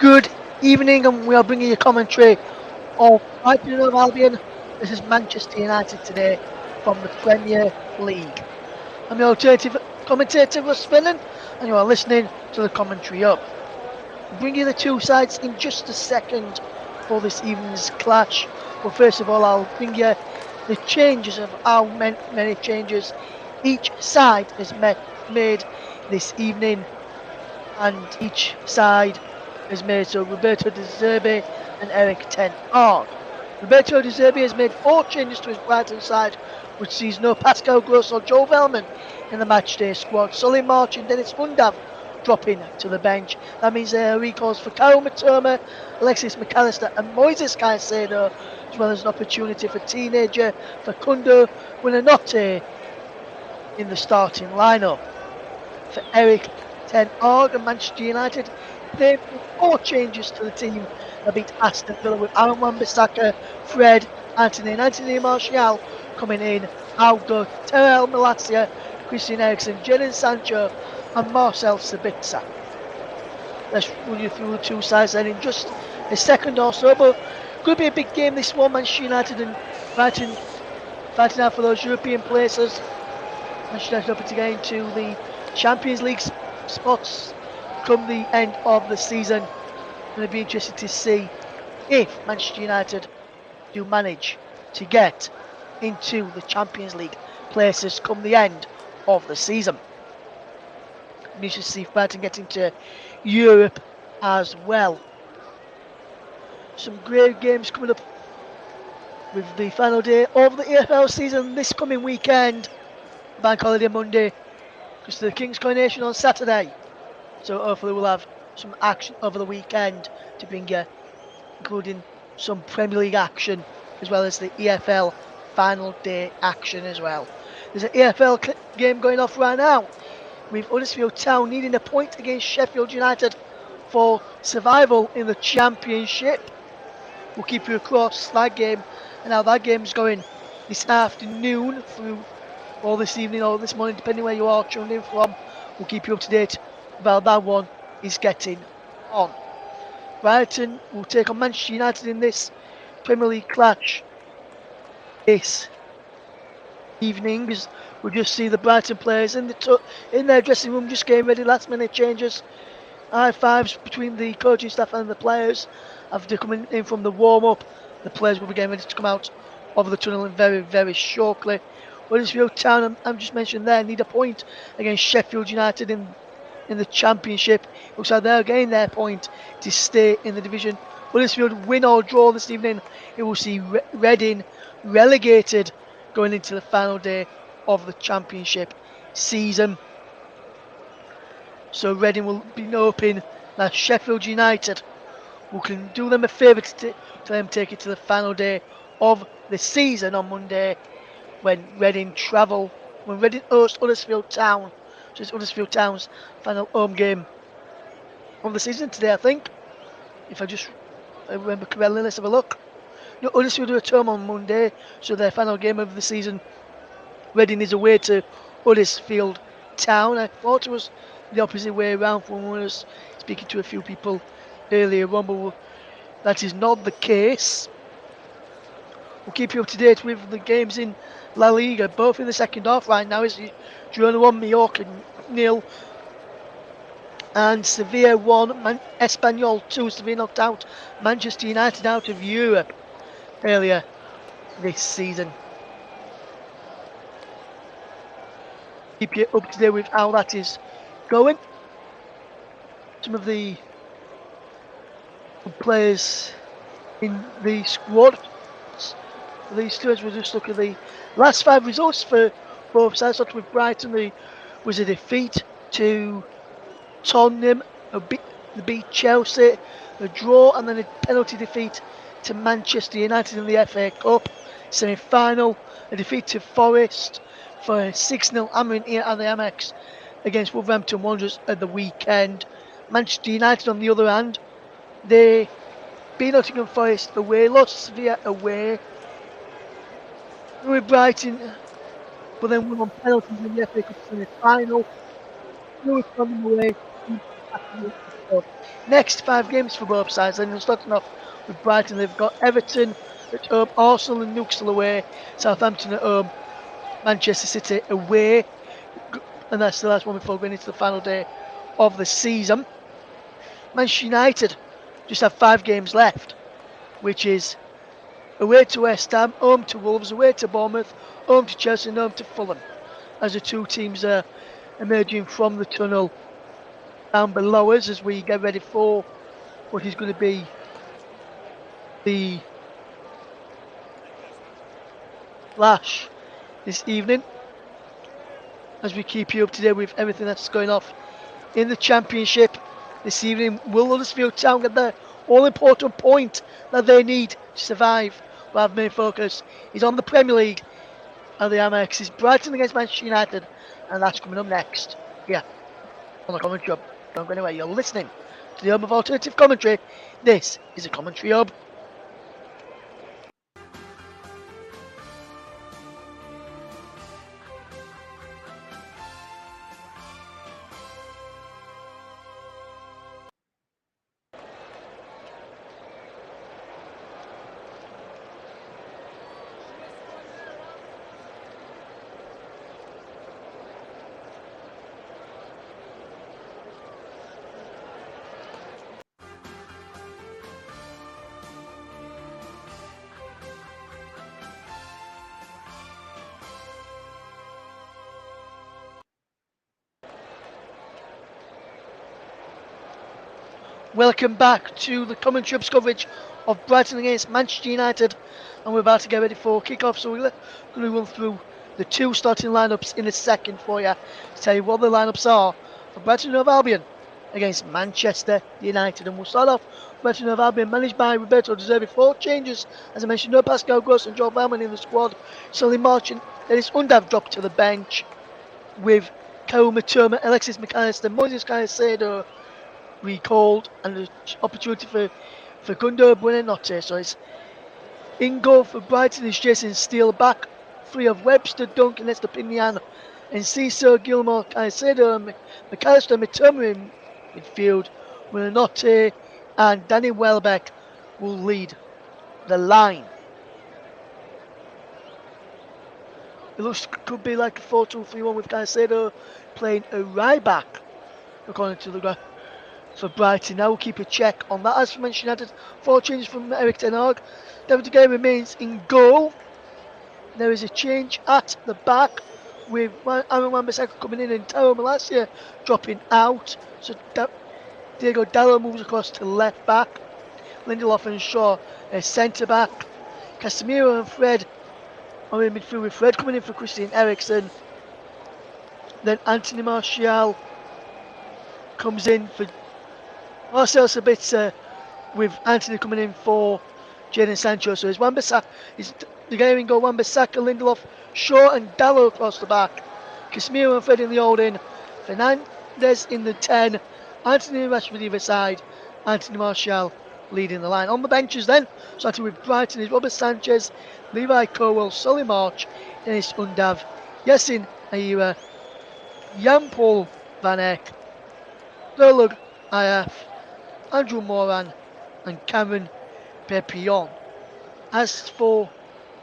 Good evening, and we are bringing you commentary of Brighton and Hove Albion. This is Manchester United today from the Premier League. I'm your alternative commentator, Russ Finnan, and you are listening to the commentary up. We'll bring you the two sides in just a second for this evening's clash. But first of all, I'll bring you the changes of how many changes each side has made this evening, and each side has made. So Roberto De Zerbi and Eric Ten Hag. Roberto De Zerbi has made 4 changes to his Brighton side, which sees no Pascal Gross or Joe Velman in the matchday squad. Solly March and Dennis Mundav dropping to the bench. That means there are recalls for Kyle Matoma, Alexis McAllister and Moises Caicedo, as well as an opportunity for teenager Facundo Buonanotte in the starting lineup. For Eric Ten Hag and Manchester United, they've made 4 changes to the team that beat Aston Villa, with Aaron Wan-Bissaka, Fred, Anthony Martial coming in, Aldo, Terrell Malacia, Christian Eriksen, Jadon Sancho and Marcel Sabitzer. Let's run you through the two sides then in just a second or so, but could be a big game this one. Manchester United and Brighton fighting out for those European places. Manchester United hoping to get into the Champions League spots come the end of the season. Going to be interested to see if Manchester United do manage to get into the Champions League places come the end of the season. We should see if Brighton get into Europe as well. Some great games coming up with the final day of the EFL season this coming weekend. Bank holiday Monday, because the King's Coronation on Saturday. So hopefully we'll have some action over the weekend to bring you, including some Premier League action as well as the EFL final day action as well. There's an EFL game going off right now with Huddersfield Town needing a point against Sheffield United for survival in the Championship. We'll keep you across that game and how that game's going this afternoon through or this evening or this morning, depending where you are tuned in from. We'll keep you up to date about that one is getting on. Brighton will take on Manchester United in this Premier League clash this evening, as we'll just see the Brighton players in their dressing room just getting ready, last minute changes. High fives between the coaching staff and the players after coming in from the warm up. The players will be getting ready to come out of the tunnel very, very shortly. Huddersfield Town, I'm just mentioned there, need a point against Sheffield United in the Championship. Looks like they're getting their point to stay in the division. Huddersfield win or draw this evening, it will see Reading relegated going into the final day of the Championship season. So Reading will be open. Now Sheffield United, who can do them a favour to them take it to the final day of the season on Monday, when Reading host Huddersfield Town. So it's Huddersfield Town's final home game of the season today, I think. If I remember correctly, let's have a look. No, Huddersfield are at home on Monday, so their final game of the season. Reading is away to Huddersfield Town. I thought it was the opposite way around from when I was speaking to a few people earlier on, but that is not the case. We'll keep you up to date with the games in La Liga, both in the second half right now. Is Girona 1, Mallorca 0, and Sevilla 1, Espanyol 2. Sevilla knocked out Manchester United out of Europe earlier this season. Keep you up to date with how that is going. Some of the players in the squad for these two, as we'll just look at the last 5 results for both sides. Starting with Brighton, there was a defeat to Tottenham, they beat Chelsea, a draw, and then a penalty defeat to Manchester United in the FA Cup semi-final, a defeat to Forest for a 6-0 hammering here at the Amex against Wolverhampton Wanderers at the weekend. Manchester United, on the other hand, they beat Nottingham Forest away, lost Sevilla away, with Brighton, but then won on penalties in the FA Cup semi-final. Lewis from away, Next 5 games for both sides, and starting off with Brighton, they've got Everton at home, Arsenal and Newcastle away, Southampton at home, Manchester City away, and that's the last one before going into the final day of the season. Manchester United just have 5 games left, which is away to West Ham, home to Wolves, away to Bournemouth, home to Chelsea, and home to Fulham, as the two teams are emerging from the tunnel down below us as we get ready for what is going to be the flash this evening, as we keep you up to date with everything that's going off in the Championship this evening. Will Huddersfield Town get the all-important point that they need to survive? But our main focus is on the Premier League and the Amex is Brighton against Manchester United, and that's coming up next. Yeah, on the Commentary Hub. Don't go anywhere. You're listening to the Hub of Alternative Commentary. This is a Commentary Hub. Welcome back to the Commentary Hub's coverage of Brighton against Manchester United, and we're about to get ready for kick-off, so we're going to run through the two starting lineups in a second for you to tell you what the lineups are for Brighton and Hove Albion against Manchester United. And we'll start off Brighton and Hove Albion, managed by Roberto De Zerbi. 4 changes, as I mentioned, no Pascal Gross and Joel Bellman in the squad. Solly Marchant, Dennis Undav dropped to the bench with Kyle Matoma, Alexis McAllister, Moses Caicedo recalled, and the opportunity for Gundo Buenanotte. So it's in goal for Brighton is Jason Steele, back 3 of Webster, Duncan, Estepinian, and Cecil, Gilmore, Caicedo, McAllister, Matoma in midfield. Buenanotte and Danny Welbeck will lead the line. It looks could be like a 4-2-3-1 with Caicedo playing a right back, according to the for Brighton. Now we'll keep a check on that. As mentioned, United, 4 changes from Eric Ten Hag. David De Gea remains in goal. There is a change at the back with Aaron Wan-Bissaka coming in and Taro Malacia dropping out. So Diego Dallo moves across to left back. Lindelof and Shaw centre back. Casemiro and Fred are in midfield, with Fred coming in for Christian Eriksen. Then Anthony Martial comes in for Marcel Sabitzer, with Anthony coming in for Jadon Sancho. So it's Wan-Bissaka, the game in goal, Wan-Bissaka, Lindelof, Shaw and Dallo across the back. Casemiro and Fred in the holding. Fernandes in the 10. Anthony and Rashford either side. Anthony Martial leading the line. On the benches then, starting with Brighton, is Robert Sanchez, Levi Colwill, Solly March, Dennis Undav, Yasin Ayira, Jan-Paul Van Eyck, Dolug Ayaf, Andrew Moran and Cameron Pepillon. As for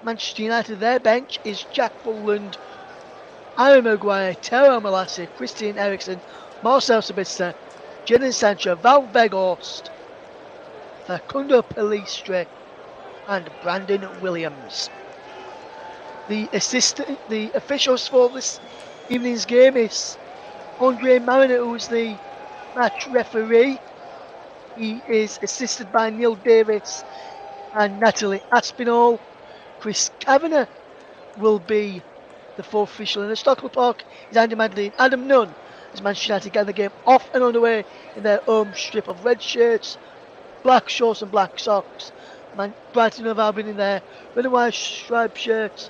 Manchester United, their bench is Jack Fulland, Aaron Maguire, Tero Malacia, Christian Eriksen, Marcel Sabitzer, Jadon Sancho, Val Weghorst, Facundo Pellistri and Brandon Williams. The officials for this evening's game is Andre Mariner, who is the match referee. He is assisted by Neil Davis and Natalie Aspinall. Chris Kavanagh will be the 4th official. In the Stockwell Park is Andy Madley, Adam Nunn, as Manchester United get the game off and underway in their home strip of red shirts, black shorts and black socks. Brighton and Hove Albion in their red and white striped shirts,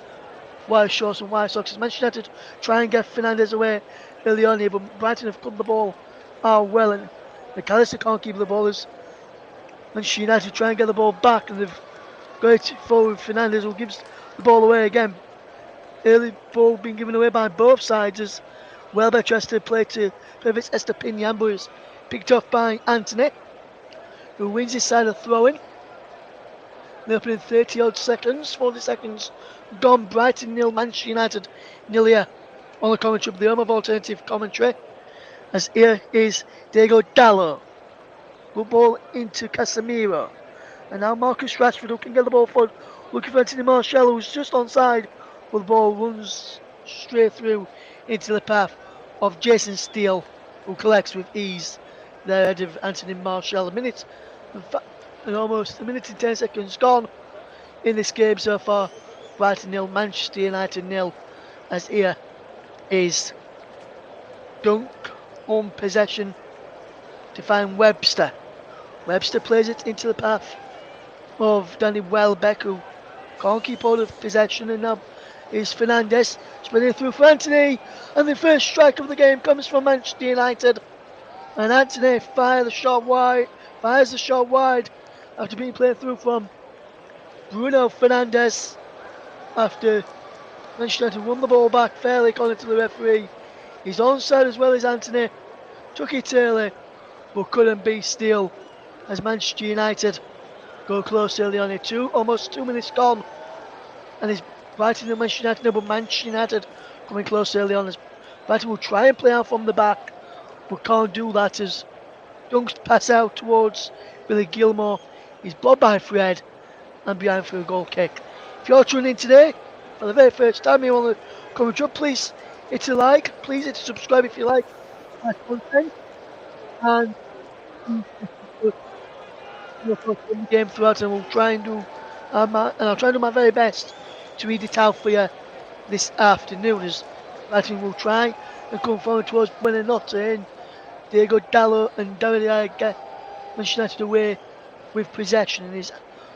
white shorts and white socks. As Manchester United try and get Fernandes away early on here, but Brighton have cut the ball well, and McAllister can't keep the ball as Manchester United try and get the ball back, and they've got it forward. Fernandes who gives the ball away again. Early ball being given away by both sides as Welbeck tries to play to Pervis Estepinian, but is picked off by Anthony, who wins his side of throwing. The opening 30 odd seconds, 40 seconds gone. Brighton nil, Manchester United nil here on the commentary of the home of alternative commentary. As here is Diego Dallo. Good ball into Casemiro. And now Marcus Rashford who can get the ball forward, looking for Anthony Martial, who's just onside. But the ball runs straight through into the path of Jason Steele, who collects with ease there ahead of Anthony Martial. Almost a minute and 10 seconds gone in this game so far. Brighton nil, Manchester United nil. As here is Dunk on possession to find Webster. Webster plays it into the path of Danny Welbeck, who can't keep hold of possession, and now is Fernandes spreading through for Anthony, and the first strike of the game comes from Manchester United, and Anthony fires the shot wide after being played through from Bruno Fernandes after Manchester United won the ball back fairly according to the referee. He's onside as well as Anthony, took it early but couldn't beat Steele as Manchester United go close early on. Almost 2 minutes gone, and it's Brighton and Manchester United, but Manchester United coming close early on as Brighton will try and play out from the back but can't do that as Dunk's pass out towards Billy Gilmore. He's blocked by Fred and behind for a goal kick. If you're tuning in today for the very first time here on the commentary, please hit a like, please hit a subscribe if you like my content, and the game throughout, and I'll try and do my very best to read it out for you this afternoon as Brighton will try and come forward towards winning not in. Diego Dallo and David get Manchester United away with possession, and is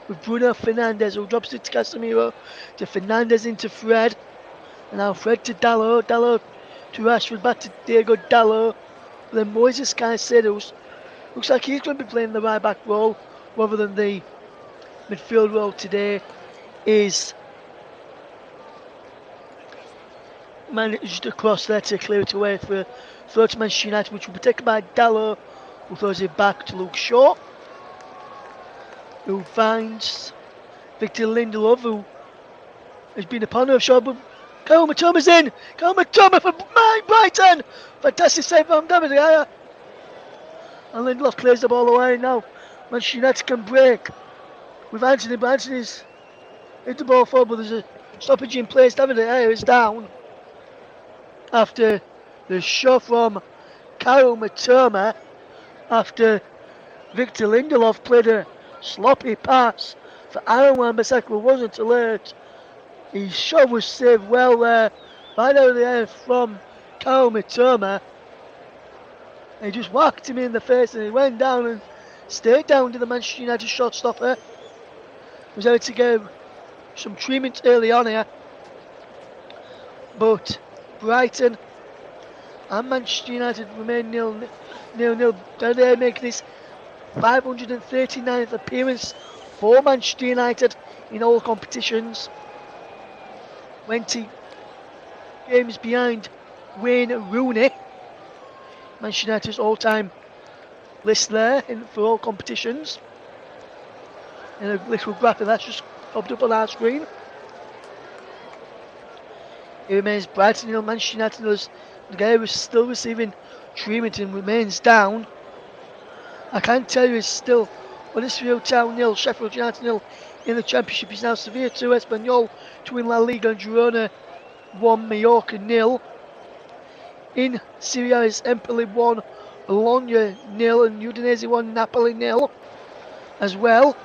with Bruno Fernandes, who drops it to Casemiro, to Fernandes into Fred, and now Fred to Dallo, Dallo to Rashford, back to Diego Dallo, then Moises Caicedo looks like he's going to be playing the right back role rather than the midfield role today. Is managed across there to clear it away for throw to Manchester United, which will be taken by Dallo, who throws it back to Luke Shaw, who finds Victor Lindelof, who has been a partner of Shaw, but Kyle Matoma's in! Kyle Matoma for Brighton! Fantastic save from David De Gea. And Lindelof clears the ball away now. Manchester United can break with Anthony, but Anthony's hit the ball forward, but there's a stoppage in place. David De Gea is down after the shot from Kyle Matoma after Victor Lindelof played a sloppy pass for Aaron Wan-Bissaka, who wasn't alert. His shot was saved well there by David De Gea from Kyle Matoma. He just whacked him in the face and he went down and stayed down to the Manchester United shot stopper. Was able to get some treatment early on here, but Brighton and Manchester United remain nil. They make this 539th appearance for Manchester United in all competitions. 20 games behind Wayne Rooney. Manchester United's all-time list there for all competitions. And a little graphic that's just popped up on our screen. It remains Brighton nil, Manchester United nil. The guy was still receiving treatment and remains down. I can tell you it's still Huddersfield Town nil, Sheffield United nil in the Championship. It's now Sevilla 2, Espanyol to win La Liga, and Girona 1, Mallorca nil. In Serie A is Empoli 1, Bologna nil, and Udinese 1, Napoli nil as well.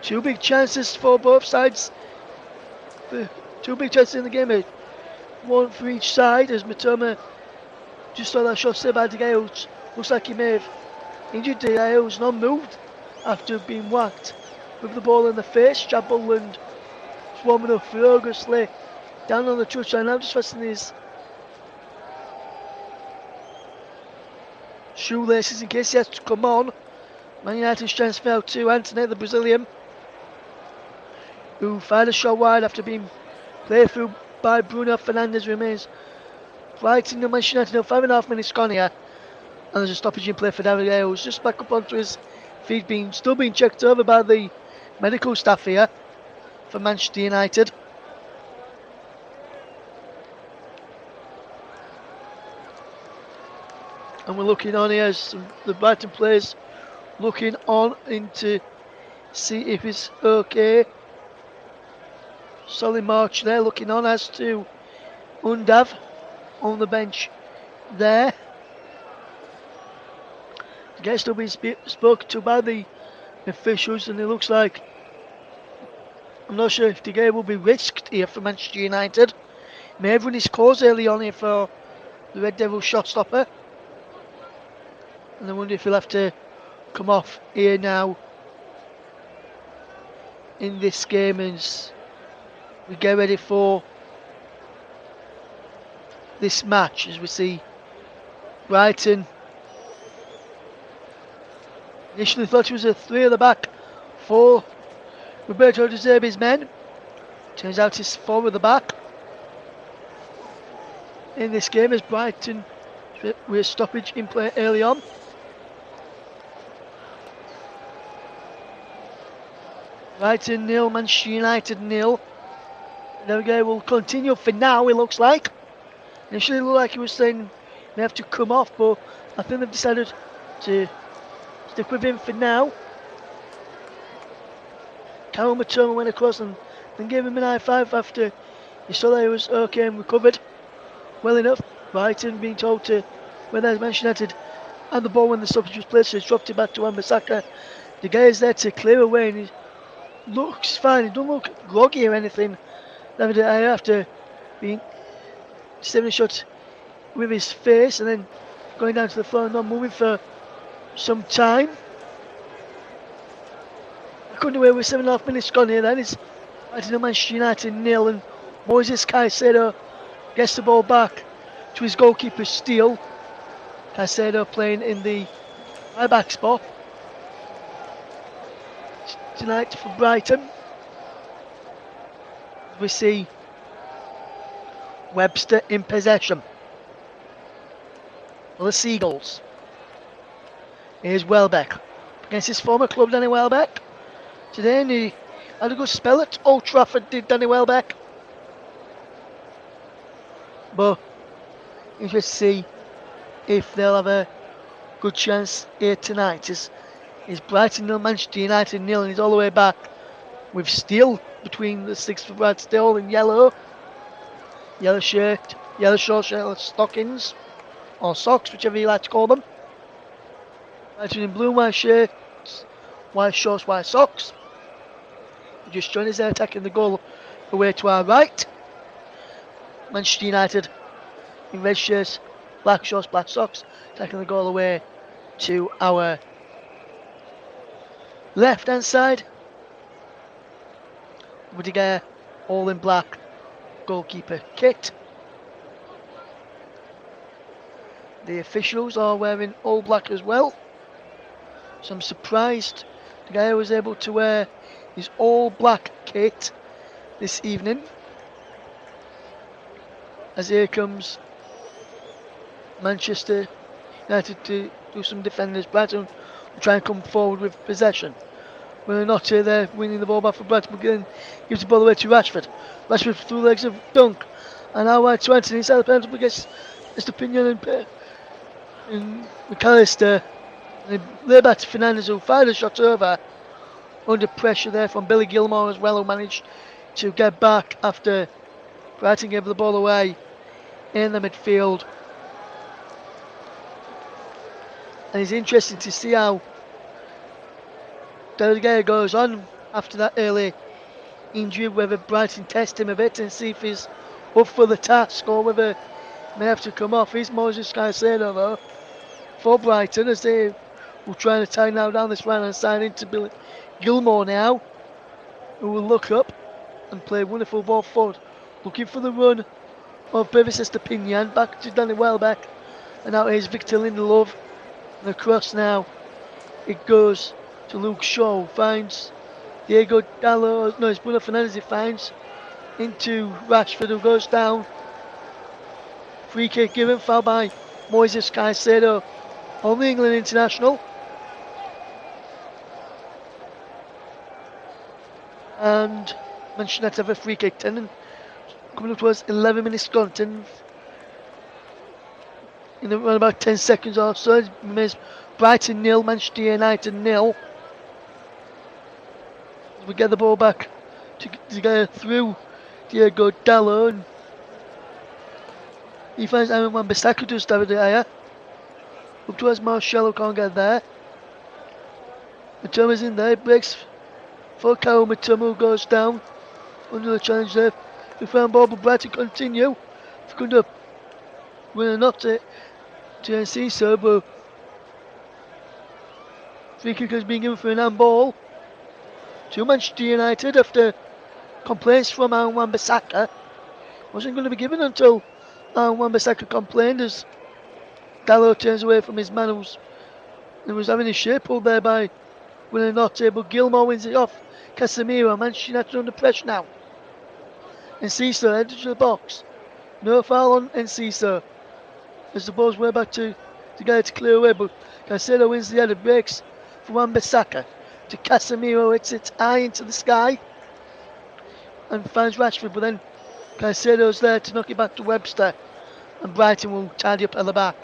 Two big chances for both sides. Two big chances in the game, one for each side, as Matoma just saw that shot saved by De Gea. Looks like he may have injured De Gea, who's not moved after being whacked with the ball in the face. Jabberland is warming up furiously down on the touchline. Now just resting his shoelaces in case he has to come on. Man United's transfer out to Anthony, the Brazilian, who fired a shot wide after being played through by Bruno Fernandes. Remains Brighton and Manchester United. 5.5 minutes gone here. And there's a stoppage in play for David Gale, who's just back up onto his feet, still being checked over by the medical staff here for Manchester United. And we're looking on here as the Brighton players looking on into see if it's okay. Solly March there looking on, as to Undav on the bench there. The guy still being spoken to by the officials, and it looks like, I'm not sure if the game will be risked here for Manchester United. May have run his course early on here for the Red Devil shot stopper. And I wonder if he'll have to come off here now in this game as we get ready for this match, as we see Brighton. Initially thought it was a 3 at the back for Roberto De Zerbi's men. Turns out it's 4 at the back in this game, as Brighton with a stoppage in play early on. Brighton 0, Manchester United 0. There we go, will continue for now, it looks like. Initially it looked like he was saying they have to come off, but I think they've decided to stick with him for now. Carol Matoma went across and then gave him an high five after he saw that he was okay and recovered well enough. Brighton being told to, when there's Manchester United and the ball when the stoppage was played, so he's dropped it back to Wan-Bissaka. The guy is there to clear away, and he looks fine. He don't look groggy or anything. After being 7 shots with his face and then going down to the floor and not moving for some time. Couldn't away with 7.5 minutes gone here then. It's Brighton Manchester United 0, and Moises Caicedo gets the ball back to his goalkeeper Steele. Caicedo playing in the right back spot tonight for Brighton. We see Webster in possession for the Seagulls. Here's Welbeck against his former club, Danny Welbeck. Today, and he had a good spell at Old Trafford, did Danny Welbeck. But interesting to see if they'll have a good chance here tonight. Is Brighton 0, Manchester United 0, and he's all the way back with Steele between the sticks for Brad Steele in yellow shirt, yellow short shirt, yellow stockings, or socks, whichever you like to call them. Brighton in blue and white shirts, white shorts, white socks. Just joined us there, attacking the goal away to our right. Manchester United in red shirts, black shorts, black socks, attacking the goal away to our left hand side. Rudiger, all in black, goalkeeper kit. The officials are wearing all black as well. So I'm surprised the guy was able to wear his all black kit this evening. As here comes Manchester United to do some defenders. Brighton will try and come forward with possession. Whether or not they're winning the ball back for Brighton, again gives the ball away to Rashford. Rashford through the legs of Dunk, and now wide to Anthony inside the penalty against Mr. Pinion and McAllister. And they lay back to Fernandez, who fired a shot over under pressure there from Billy Gilmore as well, who managed to get back after Brighton gave the ball away in the midfield. And it's interesting to see how De Gea goes on after that early injury, whether Brighton test him a bit and see if he's up for the task or whether he may have to come off. He's Moises Caicedo though for Brighton, as they will try to tie now down this right hand side into Billy Gilmore now, who will look up and play a wonderful ball forward, looking for the run of Pervis Estepinian back to Danny Welbeck, and now here's Victor Lindelof, and across now it goes to Luke Shaw, who finds Diego Dallo, no, it's Bruno Fernandes, he finds into Rashford, who goes down. Free kick given, foul by Moises Caicedo of the England international. And Manchester United have a free kick. 10 coming up towards 11 minutes gone. 10 in around about 10 seconds or so. It remains Brighton 0, Manchester United 0. We get the ball back to get through Diego Dallo, and he finds Aaron Wan-Bissaka to David De Gea. Up towards Marcelo, can't get there. Matuma's in there, breaks for Kyle Matuma, who goes down under the challenge there. We found ball, but Brighton continue. Second up, winner not to Enciso, but free kick has been given for an handball to Manchester United after complaints from Aaron Wan-Bissaka. Wasn't going to be given until Aaron Wan-Bissaka complained as Dallo turns away from his man who was having his shape pulled there by winner not but Gilmore wins it off Casemiro. Manchester United under pressure now. Enciso headed to the box. No foul on Enciso as the ball's way back to get it to clear away, but Caicedo wins the header, breaks for Wan-Bissaka to Casemiro. It's high into the sky and finds Rashford, but then Caicedo's there to knock it back to Webster, and Brighton will tidy up at the back.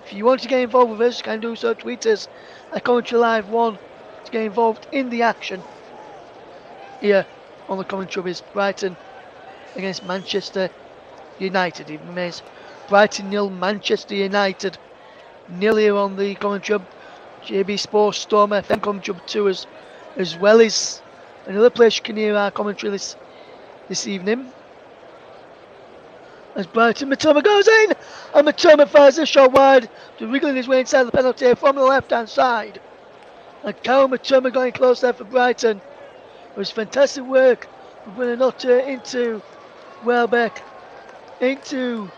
If you want to get involved with us, you can do so. Tweet us at Commentary Live 1 to get involved in the action here on the commentary is Brighton against Manchester United. It remains Brighton 0, Manchester United 0 here on the commentary. JB Sports Storm FM commentary 2 as well as another place you can hear our commentary this evening. As Brighton, Matuma goes in, and Matuma fires a shot wide, to wriggling his way inside the penalty from the left-hand side. And Kyle Matuma going close there for Brighton. It was fantastic work from Buonanotte into Welbeck, into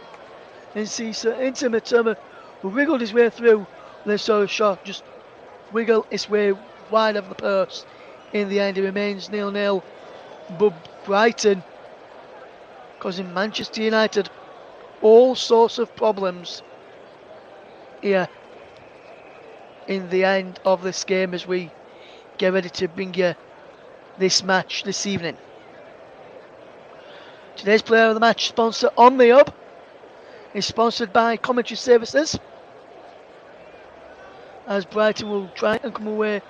Enciso, into Matuma, who wriggled his way through. Then saw a shot just wiggle its way wide of the post. In the end, it remains 0-0. But Brighton causing Manchester United all sorts of problems here in the end of this game as we get ready to bring you this match this evening. Today's player of the match sponsor on the Hub is sponsored by Commentary Services, as Brighton will try and come away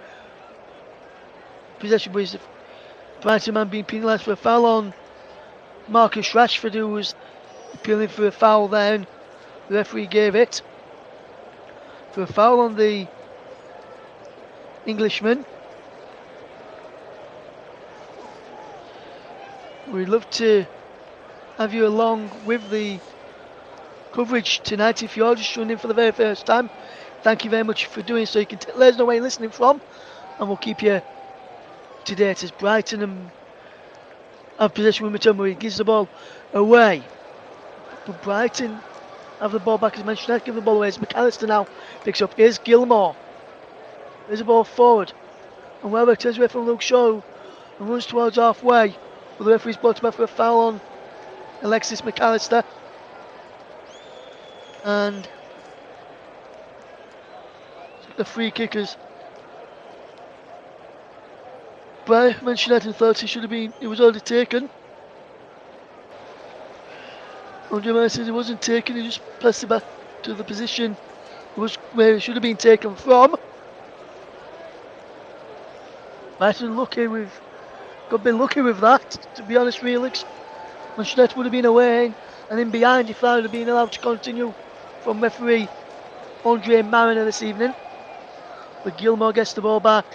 possession with Brighton man being penalised for a foul on Marcus Rashford, who was appealing for a foul there, and the referee gave it for a foul on the Englishman. We'd love to have you along with the coverage tonight. If you're just tuning in for the very first time, thank you very much for doing so. You can let us know where you're listening from, and we'll keep you to date as Brighton and have possession with Matuma. He gives the ball away, but Brighton have the ball back as Manchester United give the ball away. It's McAllister now picks up. Here's Gilmore. There's the ball forward, and Welbeck turns away from Luke Shaw and runs towards halfway, but the referee's brought him back for a foul on Alexis McAllister. And the free kickers by Manchester United thought it was already taken. Andre Meyer says it wasn't taken, he just passed it back to the position where it should have been taken from. Brighton got a bit lucky with that, to be honest. Felix, Manchester United would have been away and in behind if that would have been allowed to continue from referee Andre Mariner this evening. But Gilmore gets the ball back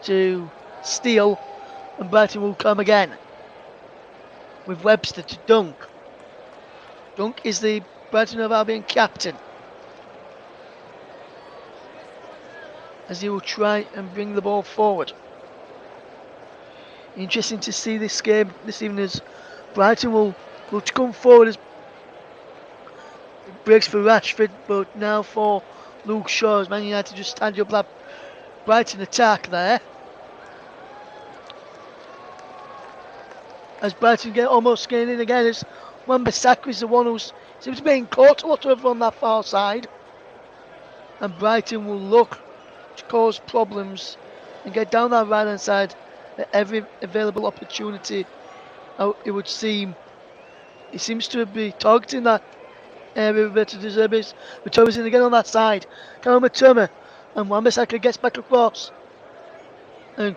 to Steele, and Brighton will come again with Webster to Dunk. Dunk is the Brighton Hove Albion captain, as he will try and bring the ball forward. Interesting to see this game this evening as Brighton will come forward as breaks for Rashford, but now for Luke Shaw as Man United just stand up that Brighton attack there. As Brighton get almost getting in again, as Wan-Bissaka is the one who seems to be being caught a lot over on that far side. and Brighton will look to cause problems and get down that right hand side at every available opportunity. It would seem he seems to be targeting that area with De Zerbe's. Matoma's in again on that side. Kyle Matoma and Wan-Bissaka gets back across and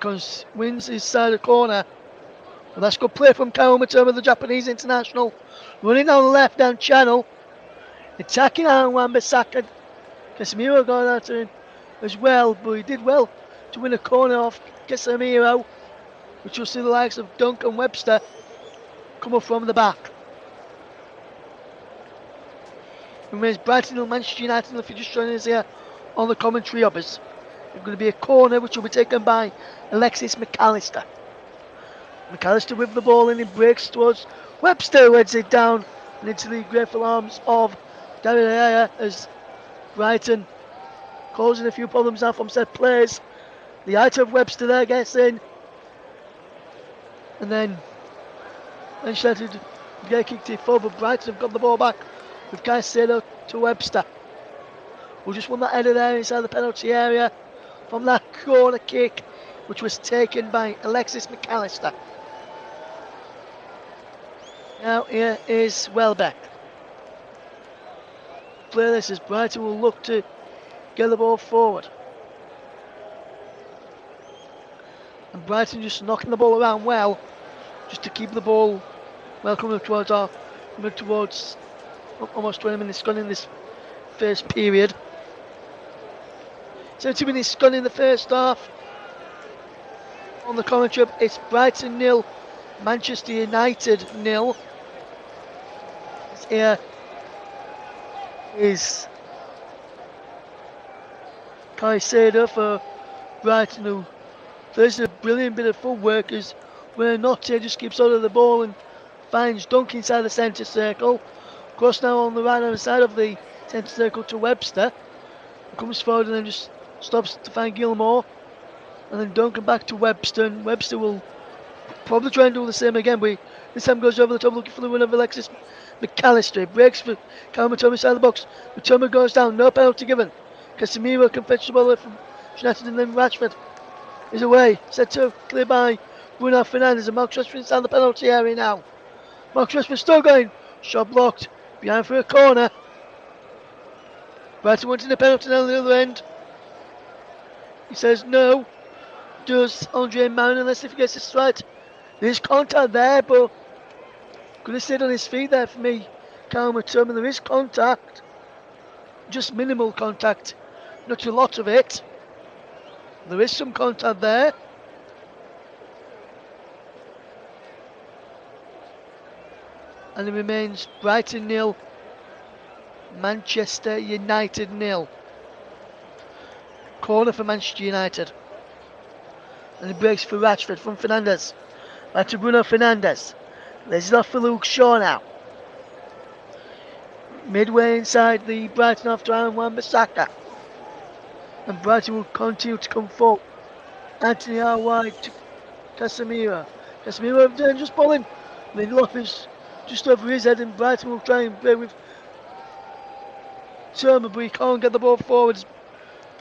wins his side of the corner. Well, that's good play from Kyle Matoma, the Japanese international, running down the left hand channel, attacking Aaron Wan-Bissaka. Casemiro going after him as well, but he did well to win a corner off Casemiro, which you'll see the likes of Duncan Webster come up from the back. It remains Brighton and Manchester United, if you're just joining us here on the commentary of us. It's going to be a corner which will be taken by Alexis McAllister. McAllister with the ball and he breaks towards Webster, who heads it down and into the grateful arms of David Ayala as Brighton causing a few problems now from set plays. The height of Webster there gets in, and then Manchester United get kicked it forward, but Brighton have got the ball back with Caicedo to Webster, who just won that header there inside the penalty area from that corner kick, which was taken by Alexis McAllister. Now here is Welbeck. Play this as Brighton will look to get the ball forward. And Brighton just knocking the ball around well, just to keep the ball well coming towards almost 20 minutes gone in this first period. 70 minutes gone in the first half. On the commentary, it's Brighton 0, Manchester United 0. Here is Caicedo for Brighton, who plays a brilliant bit of footwork as Buonanotte just keeps hold of the ball and finds Dunk inside the centre circle. Cross now on the right hand side of the centre circle to Webster. He comes forward and then just stops to find Gilmore. And then Duncan back to Webster, and Webster will probably try and do the same again, but this time goes over the top looking for the win of Alexis McAllister. He breaks for Kyle Matoma inside the box. Matoma goes down, no penalty given. Casemiro can fetch the ball away from United, and then Rashford is away. Set to clear by Bruno Fernandes, and Mark Rashford inside the penalty area now. Mark Rashford still going. Shot blocked. Behind for a corner. Brighton wanting a penalty down the other end. He says no. Does Andre Marin, unless if he gets this right. There's contact there, but could have stayed on his feet there for me. Kyle Matoma, there is contact. Just minimal contact. Not a lot of it. There is some contact there. And it remains Brighton 0, Manchester United 0. Corner for Manchester United. And he breaks for Rashford from Fernandes. Back to Bruno Fernandes. Lays it off for Luke Shaw now. Midway inside the Brighton after Aaron Wan-Bissaka. And Brighton will continue to come forward. Anthony R. wide to Casemiro. Casemiro with dangerous ball in. Lindelof is just over his head, and Brighton will try and play with Turner, but he can't get the ball forward.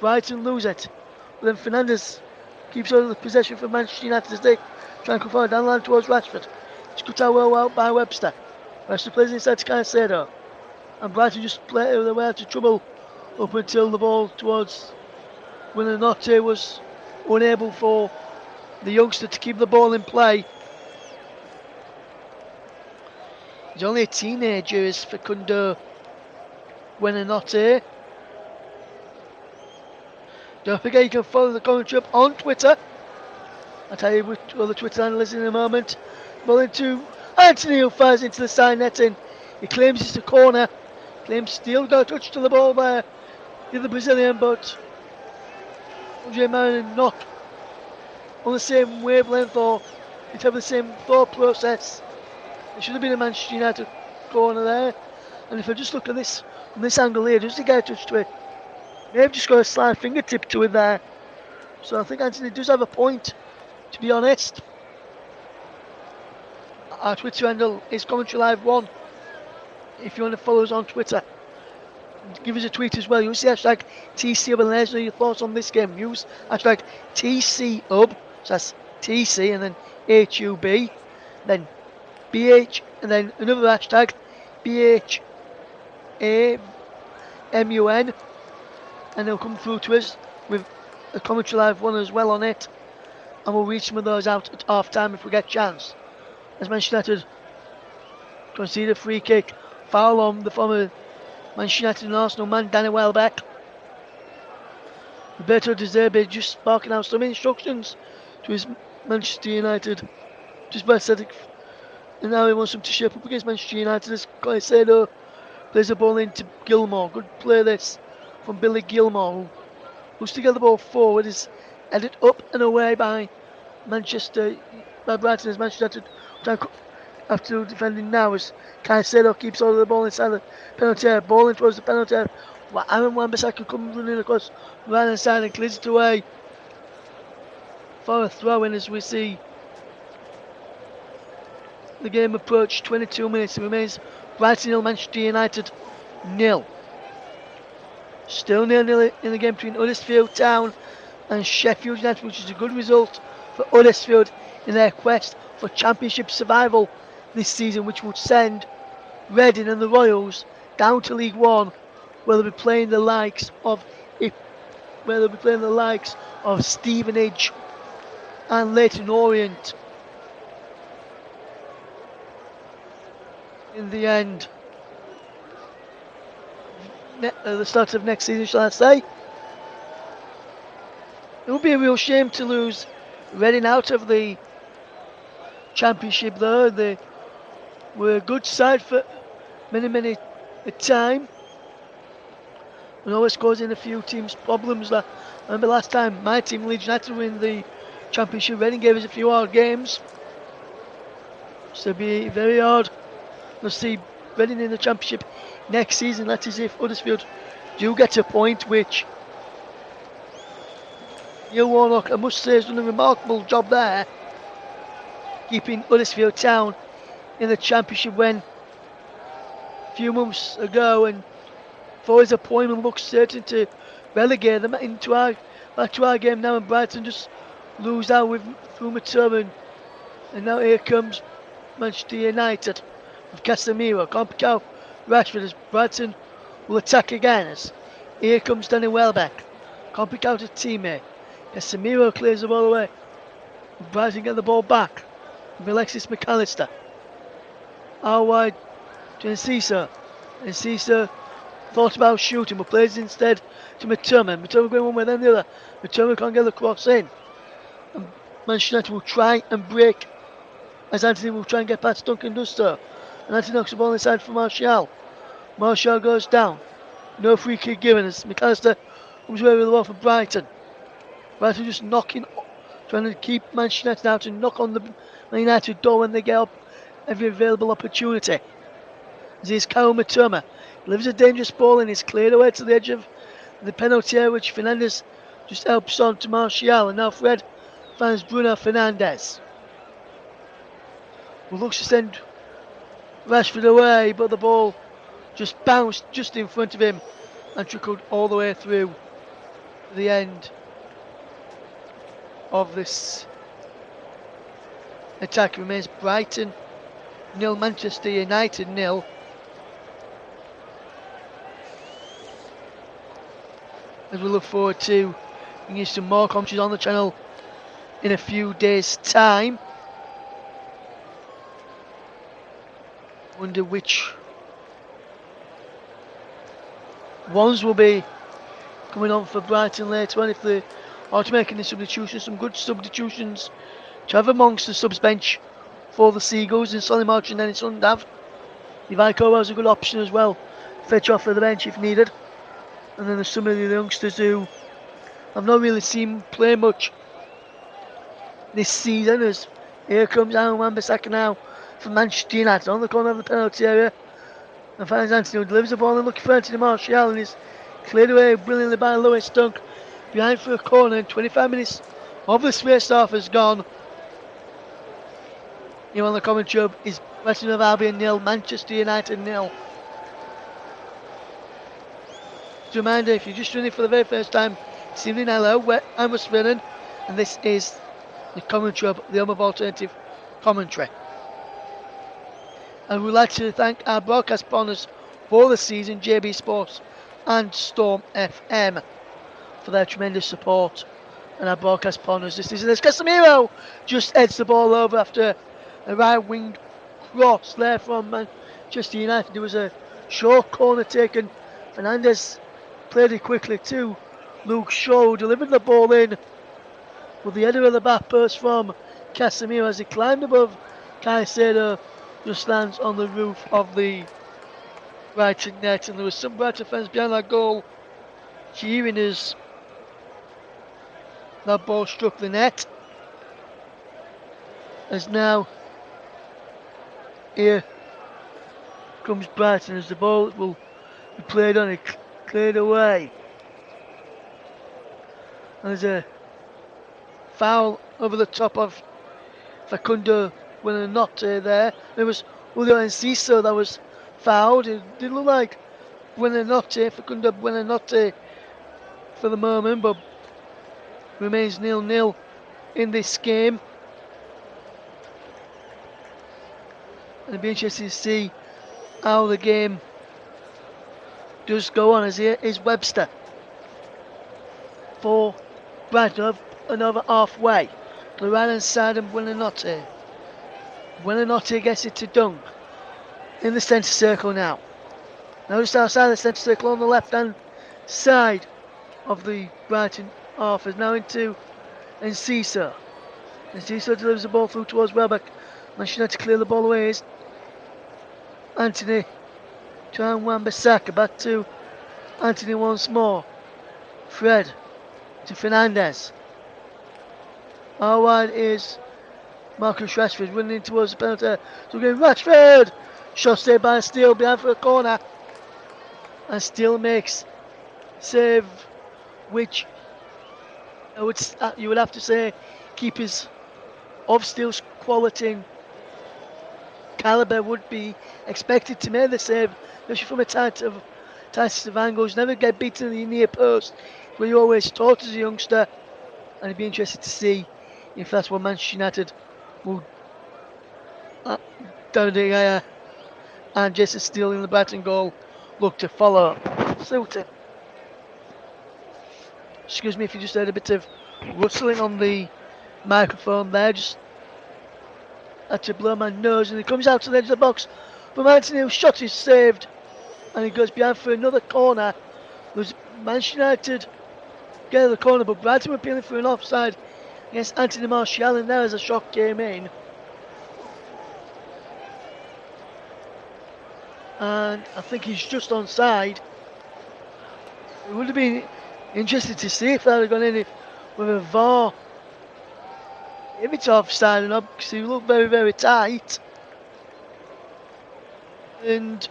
Brighton lose it. But then Fernandes keeps hold of the possession for Manchester United as they try and come forward down the line towards Rashford. It's cut well out by Webster. Webster plays inside to Caicedo. And Brighton just play their way out of trouble up until the ball towards Buonanotte was unable for the youngster to keep the ball in play. He's only a teenager, is Facundo Buonanotte. Don't forget you can follow the commentary up on Twitter. I'll tell you which other Twitter handle is in a moment. Ball into Anthony, who fires into the side netting. He claims it's a corner. Claims still got a touch to the ball there. The other Brazilian, but Andre Marin not on the same wavelength or didn't have the same thought process. It should have been a Manchester United corner there. And if I just look at this from this angle here, does he get a touch to it? They've just got a slight fingertip to it there. So I think Anthony does have a point, to be honest. Our Twitter handle is Commentary Live 1. If you want to follow us on Twitter. Give us a tweet as well. Use the hashtag TCUB and let us know your thoughts on this game. Use hashtag TCUB, so that's TC and then HUB, then BH, and then another hashtag BHAMUN, and they'll come through to us with a commentary live one as well on it, and we'll read some of those out at half time if we get a chance. As Manchester United concede a free kick, foul on the former Manchester United and Arsenal man Danny Welbeck. Roberto De Zerbi just barking out some instructions to his Manchester United. Just by aesthetic, and now he wants him to shape up against Manchester United as Caicedo plays the ball into Gilmour. Good play this from Billy Gilmour, who puts together the ball forward, is headed up and away by Brighton as Manchester United after defending now as Caicedo keeps hold of the ball inside the penalty area. Ball in towards the penalty area. Aaron Wan-Bissaka comes running across the right hand side and clears it away for a throw in as we see the game approach 22 minutes. It remains Brighton 0, Manchester United 0. Still 0-0 in the game between Huddersfield Town and Sheffield United, which is a good result for Huddersfield in their quest for Championship survival this season, which would send Reading and the Royals down to League One, where they'll be playing the likes of Stevenage and Leyton Orient in the end. The start of next season, shall I say? It would be a real shame to lose Reading out of the Championship though. They were a good side for many a time, and always causing a few teams problems. I remember last time my team, Leeds United, win the Championship. Reading gave us a few hard games, so it'll be very hard to see Reading in the Championship next season. That is if Huddersfield do get a point, which Neil Warnock, I must say, has done a remarkable job there, keeping Huddersfield Town in the Championship when a few months ago and for his appointment looks certain to relegate them back to our game now, and Brighton just lose out through Maturman. And now here comes Manchester United with Casemiro, Compacao, Rashford, as Brighton will attack again. As here comes Danny Welbeck, Compacao to teammate. Casemiro clears the ball away. Brighton get the ball back with Alexis McAllister. Out wide to Encisa. Encisa thought about shooting but plays instead to Maturman. Maturman going one way then the other. Maturman can't get the cross in. And Manchester United will try and break as Anthony will try and get past Duncan Duster. And Anthony knocks the ball inside for Martial. Martial goes down. No free kick given as McAllister comes away with the ball for Brighton. Brighton just knocking, trying to keep Manchester United out and knock on the Man United door when they get up every available opportunity. As here's Kyle Matoma. Delivers a dangerous ball and is cleared away to the edge of the penalty area, which Fernandes just helps on to Martial. And now Fred finds Bruno Fernandes, who looks to send Rashford away, but the ball just bounced just in front of him and trickled all the way through the end of this attack. Remains Brighton 0, Manchester United 0. As we look forward to bringing you some more commentaries on the channel in a few days' time. Wonder which ones will be coming on for Brighton later on, if they are to make any substitutions. Some good substitutions to have amongst the subs bench for the Seagulls in Solly March and Dennis Undav. Levi Cobell is a good option as well, fetch off of the bench if needed. And then there's some of the youngsters who I've not really seen play much this season, as here comes Aaron Wan-Bissaka now from Manchester United on the corner of the penalty area, and finds Anthony, who delivers the ball and looking for Anthony Martial, and is cleared away brilliantly by Lewis Dunk behind for a corner. And 25 minutes of this first half has gone. Here on the commentary is Brighton and Hove Albion 0, Manchester United 0. Just a reminder, if you're just tuning in for the very first time, this evening, hello, I'm Russ Vernon, and this is the commentary of the Home of Alternative Commentary. And we'd like to thank our broadcast partners for the season, JB Sports and Storm FM, for their tremendous support. And our broadcast partners this season, as Casemiro just heads the ball over after a right wing cross there from Manchester United. There was a short corner taken. Fernandes played it quickly to Luke Shaw, delivered the ball in with the header of the back post from Casemiro as he climbed above Caicedo, just lands on the roof of the Brighton net. And there was some Brighton fans behind that goal cheering as that ball struck the net. As now here comes Brighton as the ball will be played on it, cleared away. And there's a foul over the top of Facundo Buonanotte there. It was Julio Enciso that was fouled. It did look like Facundo Buonanotte for the moment, but remains 0-0 in this game. And it'll be interesting to see how the game does go on. As here is Webster for Brighton and over halfway to the right hand side, and Buonanotte gets it to Dung in the centre circle now. Now just outside the centre circle on the left hand side of the Brighton half is now into Enciso. Enciso delivers the ball through towards Welbeck. Manchester United to clear the ball away is Anthony Wan-Bissaka. Back to Anthony once more. Fred to Fernandes. How wide is Marcus Rashford running towards the penalty? So again, Rashford! Shot saved by Steele behind for a corner. And Steele makes save, which you would have to say keepers of Steele's quality and calibre would be expected to make the save, especially from a tightest of angles. Never get beaten in the near post, where you always taught as a youngster. And it'd be interested to see if that's what Manchester United will David De Gea and Jason Steele in the Brighton goal look to follow suit. Excuse me if you just heard a bit of rustling on the microphone there, just had to blow my nose, and he comes out to the edge of the box, but Anthony's shot is saved and he goes behind for another corner. There's Manchester United get the corner, but Brighton were appealing for an offside against Anthony Martial, and there as a shot came in. And I think he's just onside. It would have been interesting to see if that had gone in with a VAR. If it's offside or not, because he looked very, very tight. And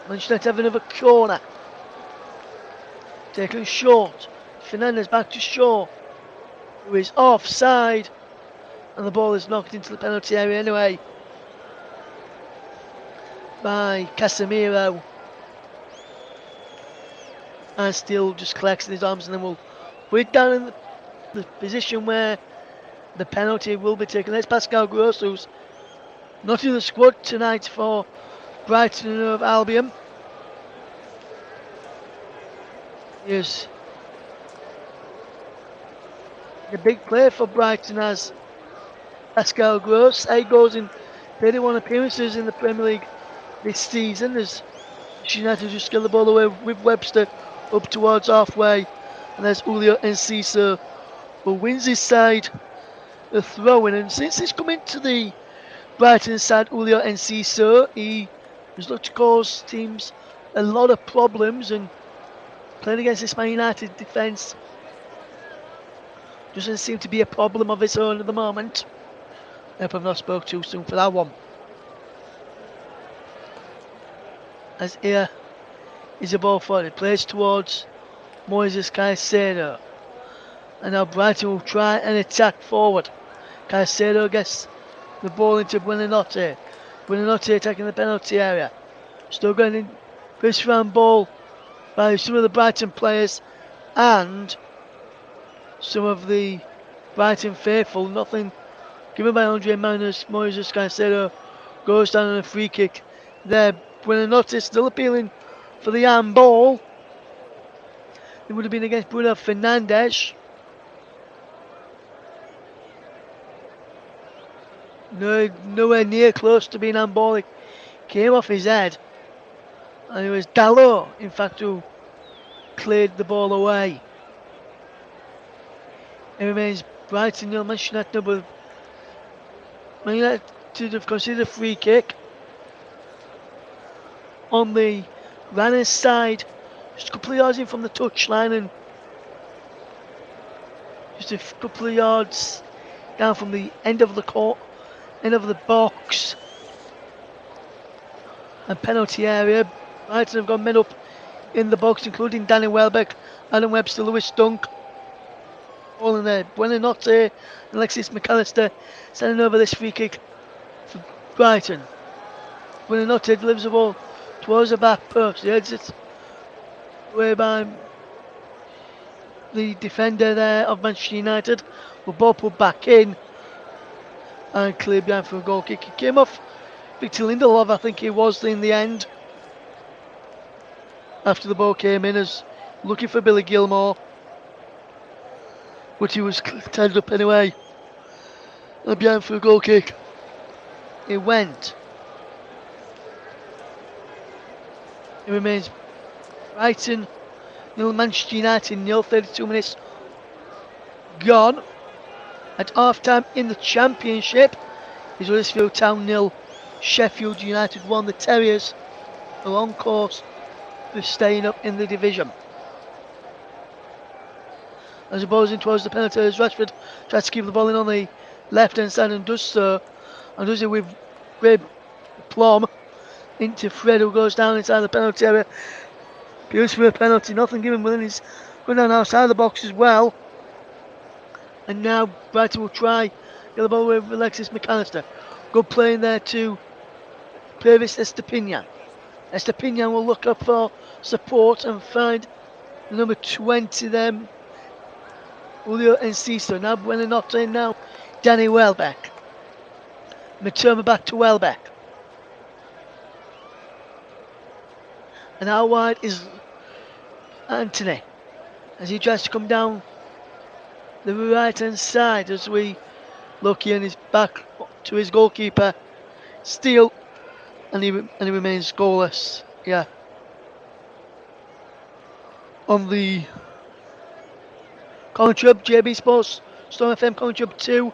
Manchester United have another corner. Taken short. Fernandes back to Shaw, who is offside. And the ball is knocked into the penalty area anyway by Casemiro. And Steele just collects in his arms, and then we're down in the position where the penalty will be taken. There's Pascal Gross, who's not in the squad tonight for Brighton and Hove Albion. Here's the big player for Brighton as Pascal Gross. 8 goals in 31 appearances in the Premier League this season, as United just get the ball away with Webster up towards halfway. And there's Julio Enciso, who wins his side the throw-in. And since he's come into the Brighton side, Julio Enciso, he has looked to cause teams a lot of problems, and playing against this Man United defence doesn't seem to be a problem of its own at the moment. I hope I've not spoke too soon for that one. As here is a ball forward, it plays towards Moises Caicedo. And now Brighton will try and attack forward. Caicedo gets the ball into Buonanotte. Buonanotte attacking the penalty area. Still going in, first round ball by some of the Brighton players and some of the Brighton faithful. Nothing given by Andre Moises Caicedo goes down on a free kick there. Buonanotte still appealing for the handball. It would have been against Bruno Fernandes. Nowhere near close to being handball. It came off his head. And it was Dalot, in fact, who cleared the ball away. It remains Brighton 0, Manchester United 0, but Man United have conceded a free kick on the Ranners side, just a couple of yards in from the touchline and just a couple of yards down from the end of the court, end of the box and penalty area. Brighton have got men up in the box, including Danny Welbeck, Adam Webster, Lewis Dunk. All in there. Buonanotte and Alexis McAllister sending over this free kick for Brighton. Buonanotte delivers the ball towards the back post. The exit away by the defender there of Manchester United. The ball put back in and cleared behind for a goal kick. It came off Victor Lindelof, I think it was in the end. After the ball came in, as looking for Billy Gilmore, but he was tied up anyway. And behind for a goal kick. It went. It remains Brighton 0, Manchester United 0, 32 minutes gone. At half time in the Championship is Huddersfield Town 0, Sheffield United 1. The Terriers are on course for staying up in the division. As the ball's in towards the penalty, as Rashford tries to keep the ball in on the left hand side and does so, and does it with great plum into Fred, who goes down inside the penalty area. Appeals for a penalty, nothing given, but then he's going down outside the box as well. And now Brighton will try get the ball away with Alexis McAllister. Good play in there to Pervis Estepinian. Estepinian will look up for support and find the number 20 there, Julio Enciso. Now Buonanotte now Danny Welbeck. Matoma back to Welbeck. And out wide is Anthony as he tries to come down the right hand side as we look here, and he's back to his goalkeeper. Steele, and he remains goalless. Yeah. On the commentary hub, JB Sports, Storm FM commentary hub 2.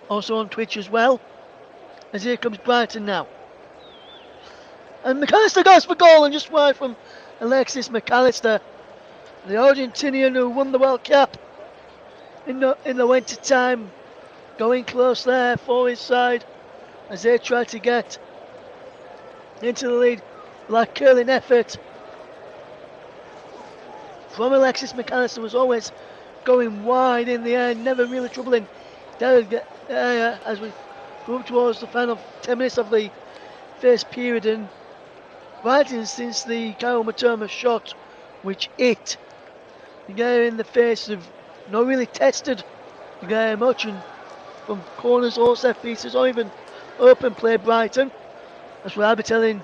Also on Twitch as well. As here comes Brighton now. And McAllister goes for goal, and just wide from Alexis McAllister, the Argentinian who won the World Cup in the winter time, going close there for his side as they try to get into the lead. Like curling effort from Alexis McAllister was always going wide in the air, never really troubling as we move towards the final 10 minutes of the first period. And Brighton, since the Kyle Matoma shot, which hit the guy in the face, have not really tested the guy much, and from corners or set pieces or even open play Brighton. That's what I'd be telling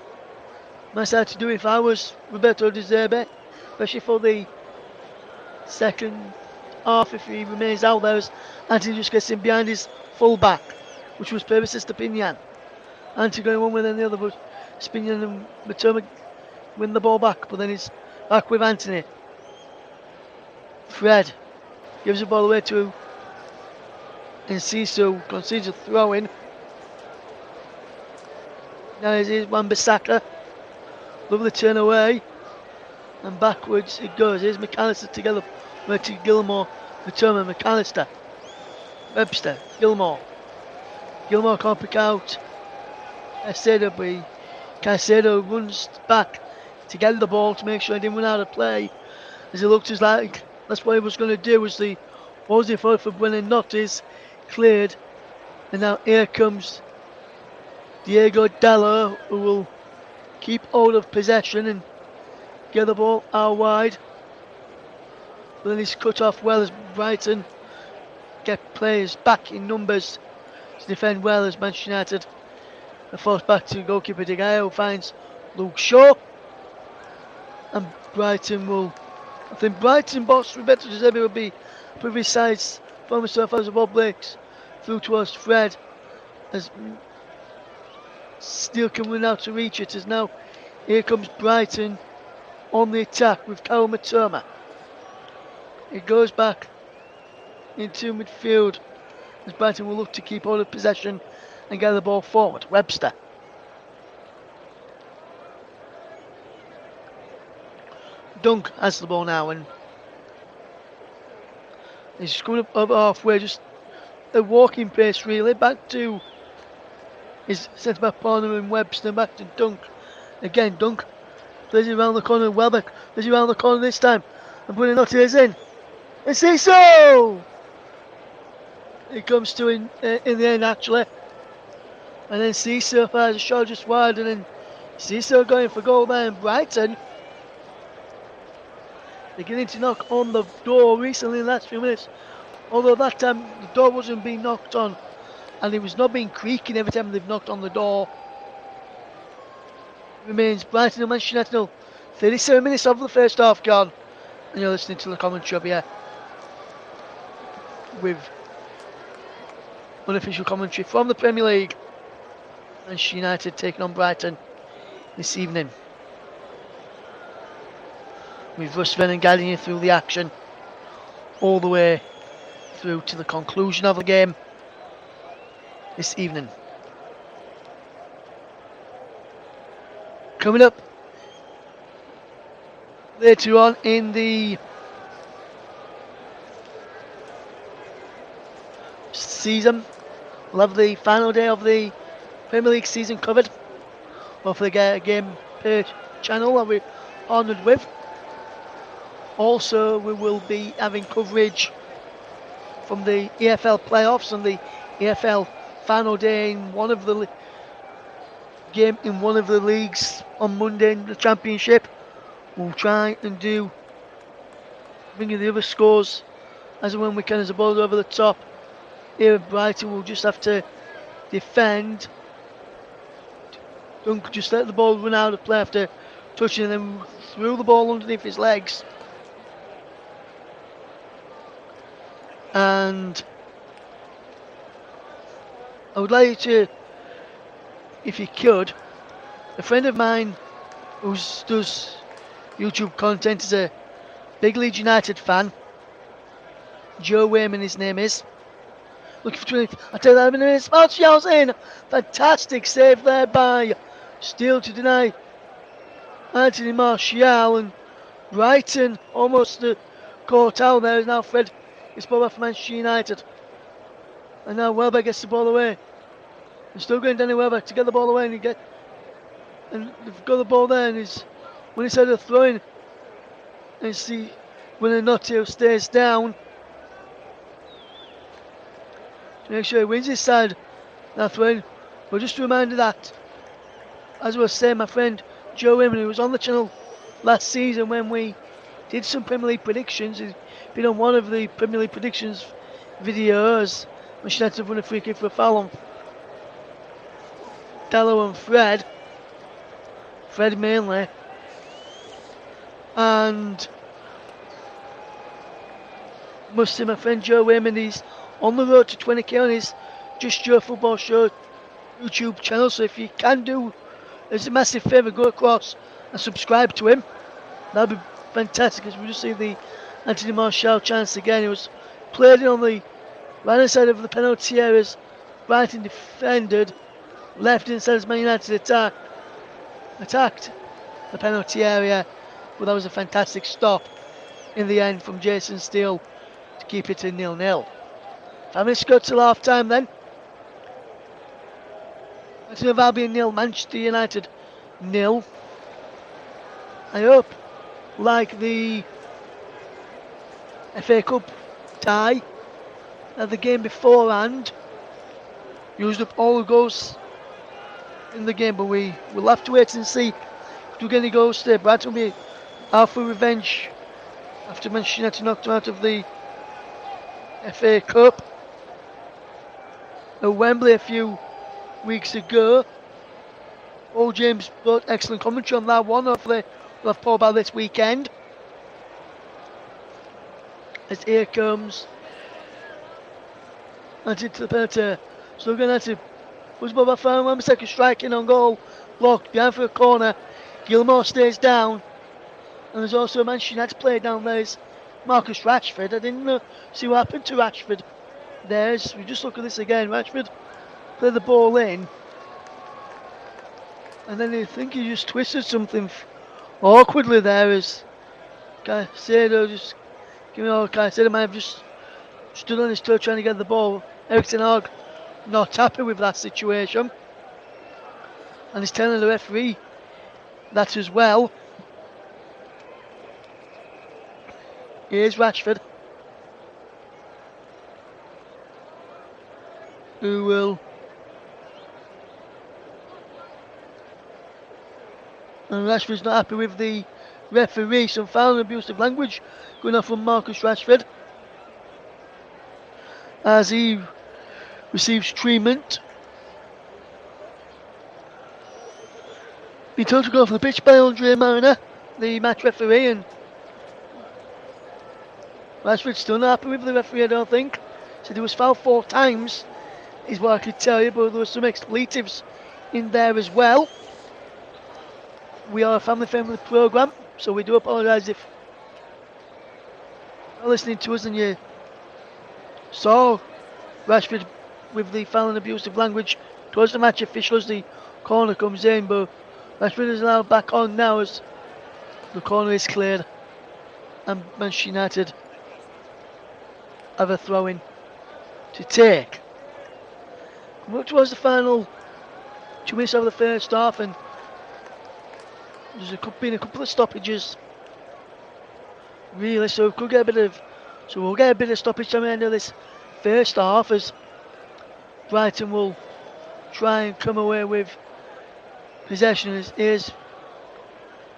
my side to do if I was Roberto De Zerbi, especially for the second half if he remains out there, as Anthony just gets in behind his full back, which was Pervis Estepinian. Anthony going one way and the other, but Estepinian and Matoma win the ball back, but then it's back with Anthony. Fred gives the ball away to Enciso, concedes a throw in. Now here's Wan-Bissaka. Lovely turn away. And backwards it goes. Here's McAllister together with Gilmore. Matoma, McAllister. Webster, Gilmore. Gilmore can't pick out Caicedo runs back to get the ball to make sure he didn't run out of play. As it looked as like that's what he was going to do, was the ball's in forward for Buonanotte is cleared. And now here comes Diego Dalot, who will keep hold of possession, and get the ball out wide. But then he's cut off well as Brighton get players back in numbers to defend well as Manchester United. The force back to goalkeeper De Gea, who finds Luke Shaw. And Brighton will, I think Brighton boss Roberto De Zerbi will be previous sides from himself as the ball breaks through towards Fred as Steele can run out to reach it. As now here comes Brighton on the attack with Kyle Matoma. It goes back into midfield as Brighton will look to keep hold of possession and get the ball forward. Webster. Dunk has the ball now and he's coming up over halfway, just a walking pace really, back to his centre back partner in Webster, back to Dunk. Again, Dunk plays it around the corner, Welbeck plays it around the corner this time, and Buonanotte is in. And Cecil! It comes to in the end actually. And then Cecil fires a shot just wide, and then Cecil going for goal there in Brighton. Beginning to knock on the door recently in the last few minutes. Although that time the door wasn't being knocked on and it was not being creaking every time they've knocked on the door. Remains Brighton and Manchester United 0. 37 minutes of the first half gone. And you're listening to the commentary up here with unofficial commentary from the Premier League. Manchester United taking on Brighton this evening. With Russ Vennon guiding you through the action all the way through to the conclusion of the game this evening. Coming up later on in the season, we'll have the final day of the Premier League season covered. Hopefully get a game per channel that we're honoured with. Also, we will be having coverage from the EFL playoffs and the EFL final day in one of the leagues on Monday in the Championship. We'll try and bring you the other scores as and when we can as the ball's over the top. Here at Brighton, we'll just have to defend. Don't just let the ball run out of play after touching and then threw the ball underneath his legs. And I would like you to, if you could, a friend of mine who does YouTube content is a big Leeds United fan. Joe Wayman, his name is. Looking for 20. I tell you that in a minute. Martial's in. Fantastic save there by Steele to deny Anthony Martial, and Brighton almost caught out there. Now Fred is ball off Manchester United. And now Welbeck gets the ball away. They're still going Danny Welbeck to get the ball away, and they've got the ball there, and when he's had a throw in, and see when Buonanotte stays down. Make sure he wins his side. That throw. But just a reminder that, as I was saying, my friend Joe Wayman, who was on the channel last season when we did some Premier League predictions, he's been on one of the Premier League predictions videos. Manchester United have won a free kick for a foul on Dallow and Fred mainly, and must say my friend Joe Wayman, he's on the road to 20k on his Just Your Football Show YouTube channel. So if you can do us a massive favour, go across and subscribe to him. That'd be fantastic, as we just see the Anthony Martial chance again. It was played in on the right hand side of the penalty areas. Brighton defended, left inside as Man United attacked the penalty area, but that was a fantastic stop in the end from Jason Steele to keep it in 0-0. 5 minutes to go till half time then. Hove Albion 0, Manchester United 0. I hope, like the FA Cup tie at the game beforehand, used up all the goals in the game, but we will have to wait and see if we get any goals today. Brighton will be out for revenge after Manchester United knocked them out of the FA Cup at Wembley a few weeks ago. Oh, James brought excellent commentary on that one. Hopefully we'll have Paul about this weekend. As here comes into the penalty. So we're going to was Bob found 1 second striking on goal. Blocked behind for a corner. Gilmore stays down. And there's also a Manchester United player down there. Is Marcus Rashford. I didn't see what happened to Rashford. We just look at this again. Rashford played the ball in. And then I think he just twisted something awkwardly there as Caicedo Caicedo might have just stood on his toe trying to get the ball. Erik ten Hag not happy with that situation. And he's telling the referee that as well. Here's Rashford, who will. And Rashford's not happy with the referee. Some foul and abusive language going off from Marcus Rashford as he receives treatment. He told to go off the pitch by Andre Mariner, the match referee, and Rashford's still not happy with the referee, I don't think. Said he was fouled 4 times, is what I could tell you, but there were some expletives in there as well. We are a family-friendly programme, so we do apologise if you're listening to us and you saw Rashford with the foul and abusive language towards the match official as the corner comes in, but Rashford is now back on now as the corner is cleared and Manchester United have a throw-in to take. Come up towards the final 2 minutes of the first half, and there's been a couple of stoppages really, so we'll get a bit of stoppage time at the end of this first half as Brighton will try and come away with possession as is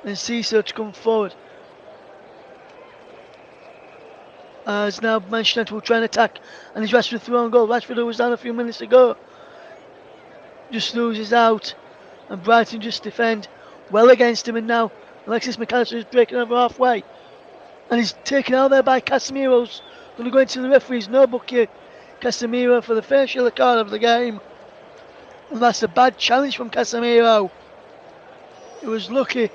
and Cecil to come forward. As now Manchester United will try and attack, and it's Rashford through on goal. Rashford, who was down a few minutes ago, just loses out, and Brighton just defend well against him, and now Alexis McAllister is breaking over halfway, and he's taken out there by Casemiro's going to go into the referee's notebook here. Casemiro for the first yellow card of the game, and that's a bad challenge from Casemiro. It was lucky it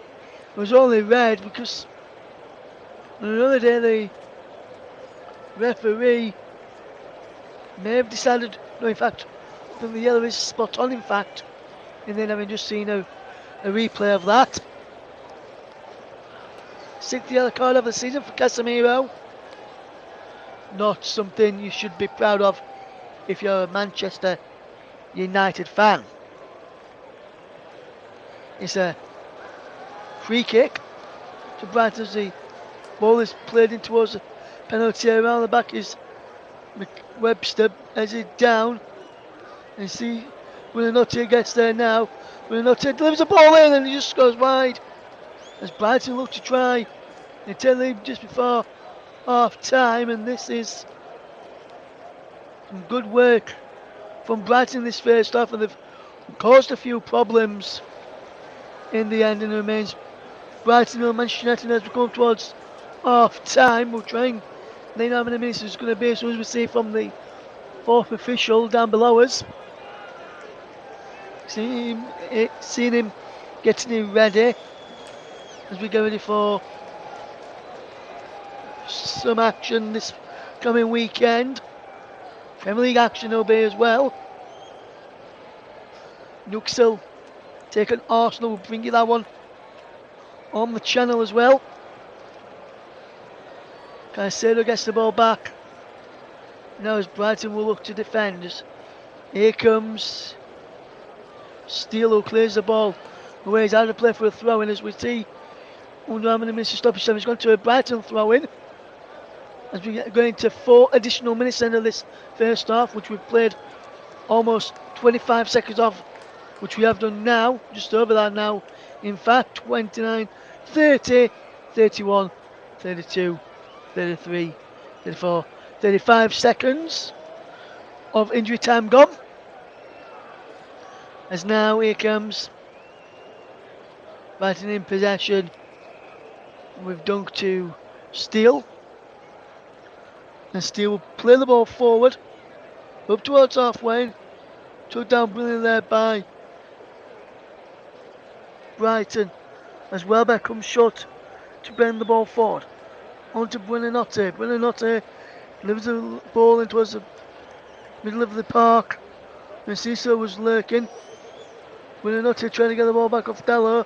was only red because on another day the referee may have decided, no, in fact, that the yellow is spot on, in fact, and then having just seen a replay of that. 6th yellow card of the season for Casemiro. Not something you should be proud of if you're a Manchester United fan. It's a free kick to Brighton as the ball is played in towards the penalty area. Around the back is Webster as it down, and see Buonanotte gets there now. Buonanotte delivers the ball in and he just goes wide as Brighton look to try and take lead just before half time, and this is some good work from Brighton this first half, and they've caused a few problems in the end, and it remains Brighton and Manchester United as we come towards half time. We'll try and know how many minutes it's going to be as soon as we see from the 4th official down below us. Seeing him getting him ready as we get ready for some action this coming weekend. Premier League action will be as well. Newcastle taking Arsenal, will bring you that one on the channel as well. Caicedo gets the ball back. Now as Brighton will look to defend. Here comes Steele, who clears the ball away. He's out of play for a throw in as we see under how many minutes of stoppage time. He's going to a Brighton throw in as we get going to 4 additional minutes into this first half, which we've played almost 25 seconds off, which we have done now, just over that now. In fact, 29, 30, 31, 32, 33, 34, 35 seconds of injury time gone. As now here comes Brighton in possession with Dunk to Steele. And Steele will play the ball forward, up towards halfway. Took down brilliantly there by Brighton. As Welbeck comes short to bend the ball forward. On to Buonanotte. Buonanotte delivers the ball in towards the middle of the park. And Cicero was lurking. Buonanotte trying to get the ball back off Dello.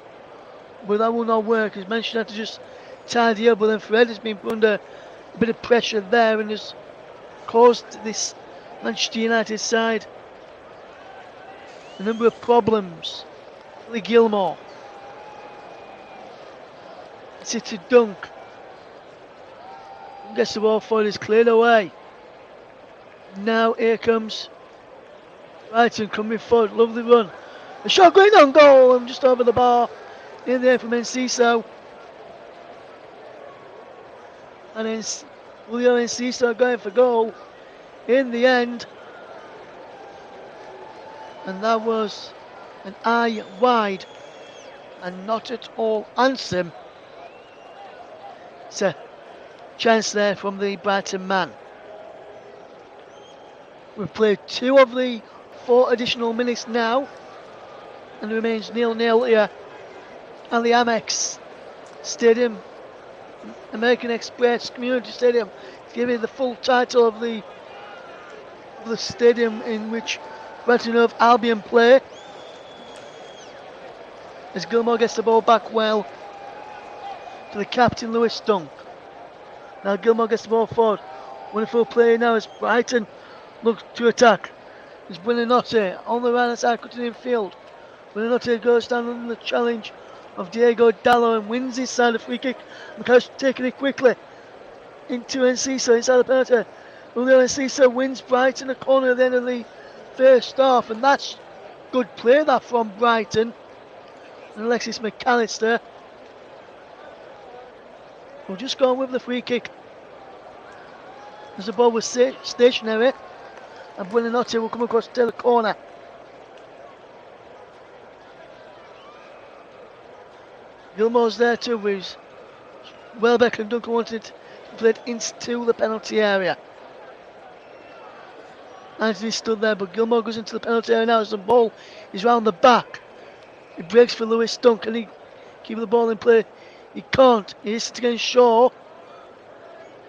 But that will not work. As Manchester United just tidy up. But then Fred has been put under a bit of pressure there and has caused this Manchester United side a number of problems. Lee Gilmore. It's to Dunk. Gets the ball forward, is cleared away. Now here comes Brighton coming forward, lovely run. A shot going on goal and just over the bar. In there from Enciso. And then Julio Enciso going for goal in the end. And that was an eye wide and not at all handsome. It's a chance there from the Brighton man. We've played 2 of the 4 additional minutes now, and it remains 0-0 here at the Amex Stadium, American Express Community Stadium. It's giving the full title of the stadium in which Brighton and Hove Albion play. As Gilmore gets the ball back well to the captain Lewis Dunk. Now Gilmore gets the ball forward. Wonderful play now as Brighton look to attack. It's Buonanotte on the right hand side, cutting in field. Buonanotte goes down on the challenge of Diego Dallo and wins his side of free kick. McCarthy taking it quickly into Enciso inside the penalty. Julio Enciso wins Brighton a corner at the end of the first half, and that's good play that from Brighton. And Alexis McAllister will just go on with the free kick as the ball was stationary, and Buonanotte will come across to the corner. Gilmore's there too, with Welbeck and Duncan wanted to play it into the penalty area. Anthony stood there, but Gilmore goes into the penalty area now as the ball is round the back. He breaks for Lewis Dunk, and he keep the ball in play. He can't. He hits it against Shaw.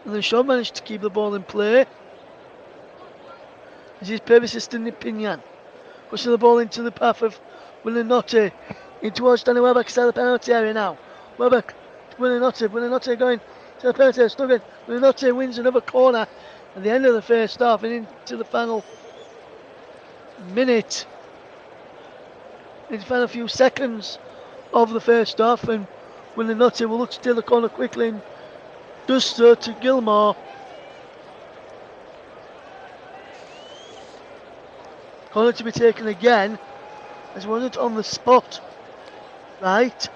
And then Shaw managed to keep the ball in play. This is persistent opinion. Pushing the ball into the path of Buonanotte. In towards Danny Welbeck inside the penalty area now. Welbeck to Buonanotte. Buonanotte going to the penalty area. Stugging. Buonanotte wins another corner at the end of the first half and into the final minute. In the final few seconds of the first half, and Buonanotte will look to steal the corner quickly and does so to Gilmore. Corner to be taken again as one on the spot. Right.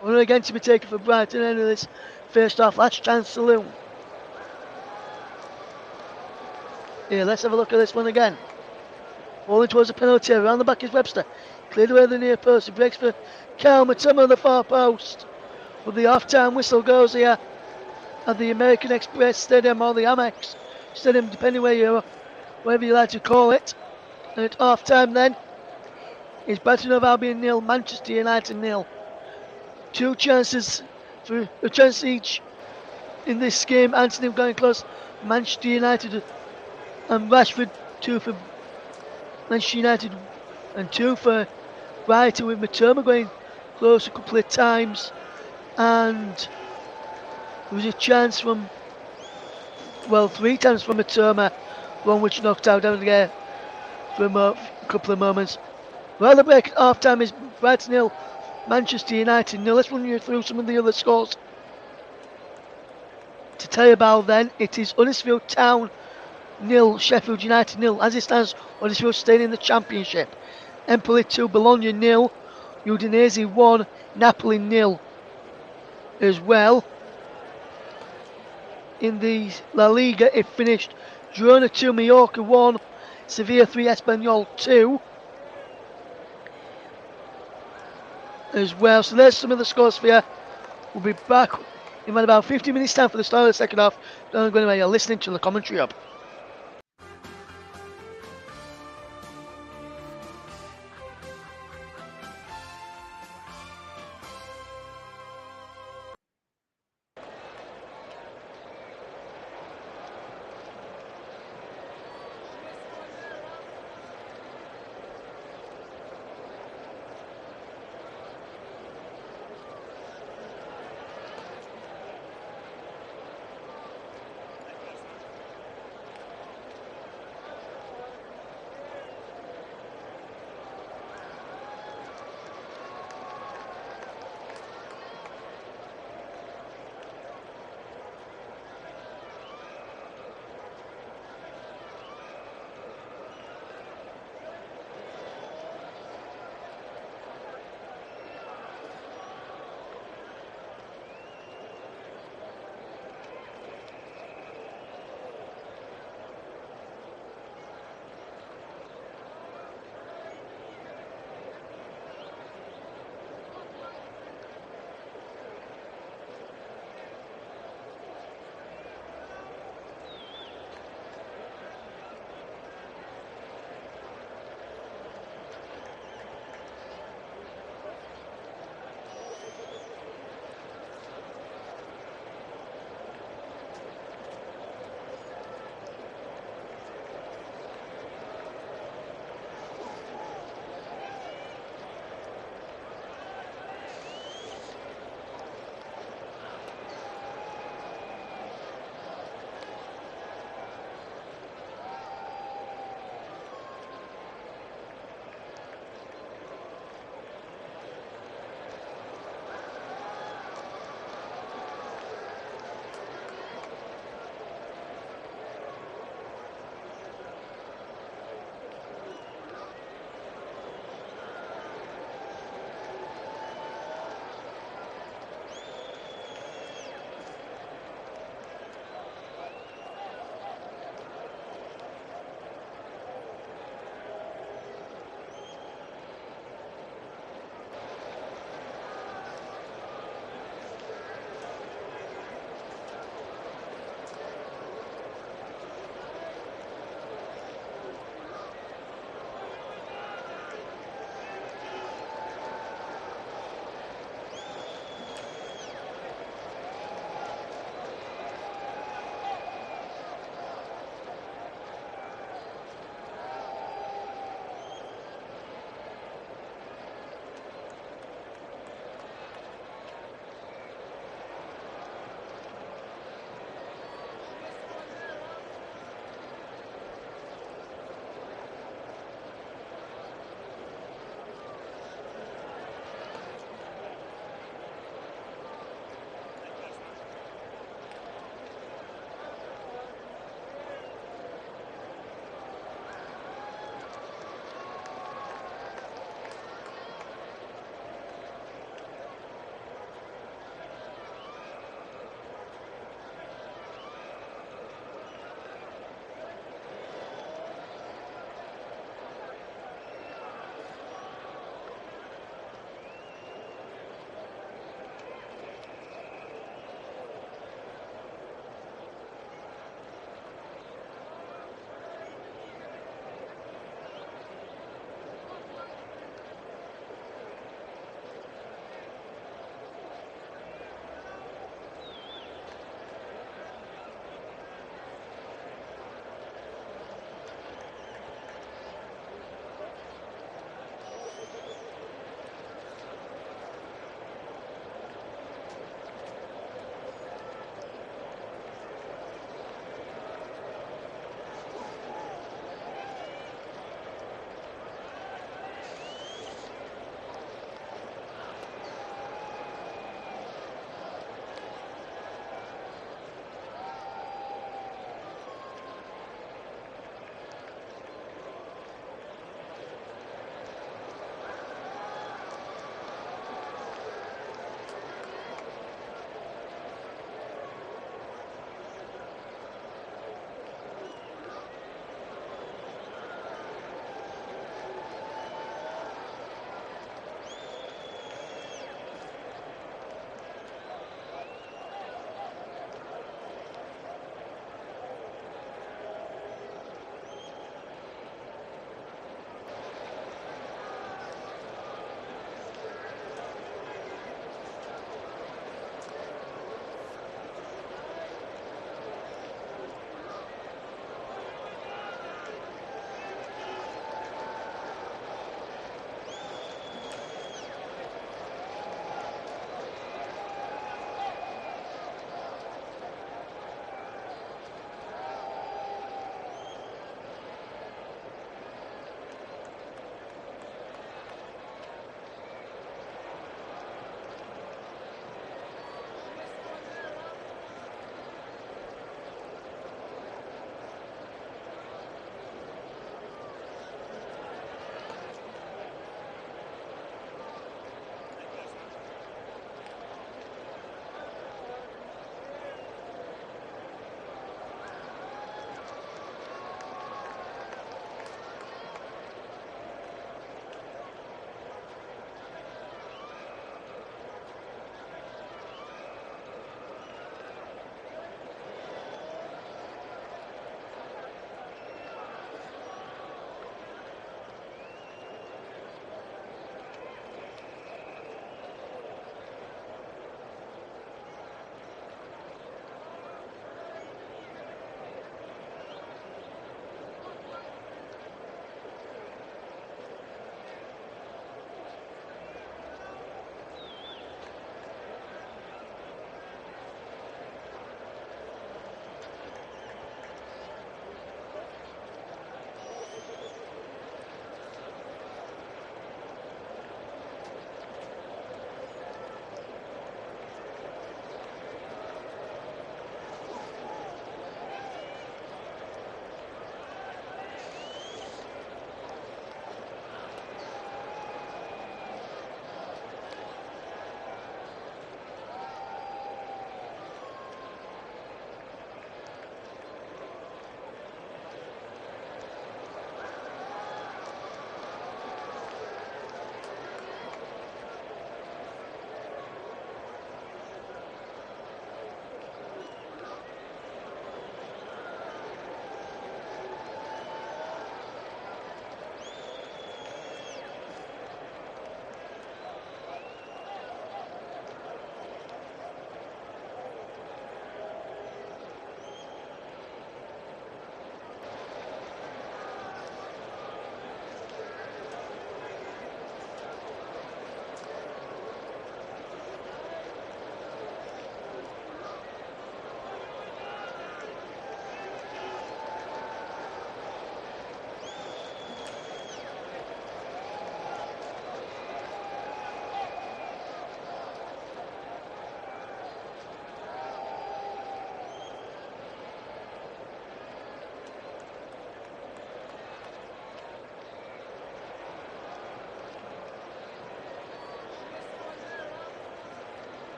Corner again to be taken for Brighton end of this first half. Last chance saloon. Here, let's have a look at this one again. Falling towards the penalty area. Around the back is Webster. Cleared away the near post. He breaks for Cal Matuma at the far post. But the half-time whistle goes here at the American Express Stadium or the Amex Stadium, depending wherever you like to call it. And at half-time then, it's Brighton and Hove Albion 0, Manchester United 0. 2 chances for a chance each in this game. Anthony going close. Manchester United and Rashford 2 for Manchester United and 2 for Brighton, with Matoma going close a couple of times. And there was a chance from, well, 3 times from Matoma, one which knocked out David for a couple of moments. Well, the break at half time is Brighton 0, Manchester United 0. Let's run you through some of the other scores. To tell you about then, it is Huddersfield Town 0, Sheffield United 0. As it stands, Huddersfield staying in the Championship. Empoli 2, Bologna 0. Udinese 1, Napoli 0 as well. In the La Liga, it finished Girona 2, Mallorca 1, Sevilla 3, Espanyol 2 as well. So there's some of the scores for you. We'll be back in about 50 minutes time for the start of the second half. Don't go anywhere, you're listening to the commentary up.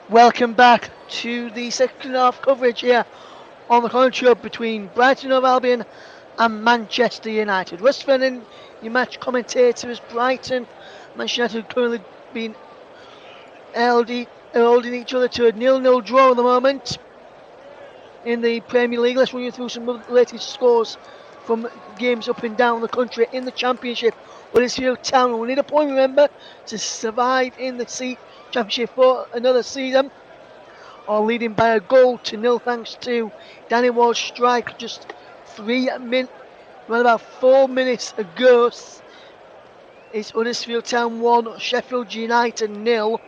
Welcome back to the second half coverage here on the commentary between Brighton and Hove Albion and Manchester United. Russ Fennan, your match commentator, is Brighton. Manchester United currently being holding each other to a 0-0 draw at the moment in the Premier League. Let's run you through some of the latest scores from games up and down the country in the Championship. Huddersfield Town will need a point, remember, to survive in the Championship for another season. Are leading by a goal to nil thanks to Danny Ward's strike just about 4 minutes ago. It's Huddersfield Town 1, Sheffield United 0.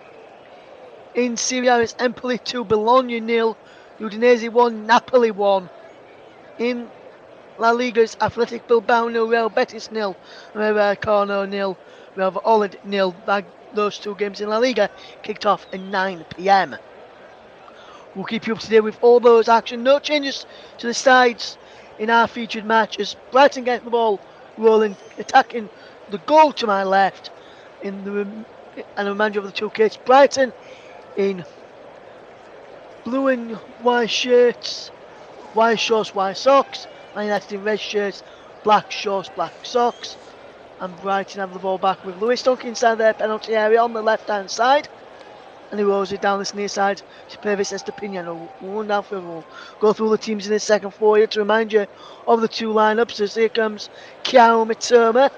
In Serie A it's Empoli 2, Bologna 0, Udinese 1, Napoli 1. In La Liga it's Athletic Bilbao 0, Real Betis 0, Rayo Vallecano 0, Real Valladolid 0. Those two games in La Liga kicked off at 9 p.m. We'll keep you up to date with all those action. No changes to the sides in our featured match as Brighton get the ball rolling, attacking the goal to my left. And a reminder of the two kits. Brighton in blue and white shirts, white shorts, white socks. Man United in red shirts, black shorts, black socks. And Brighton have the ball back with Lewis Dunk inside their penalty area on the left-hand side. And he rolls it down this near side to Pervis Estepinian. One down for we'll go through the teams in this second four here to remind you of the two lineups. As here comes Kyle Mitoma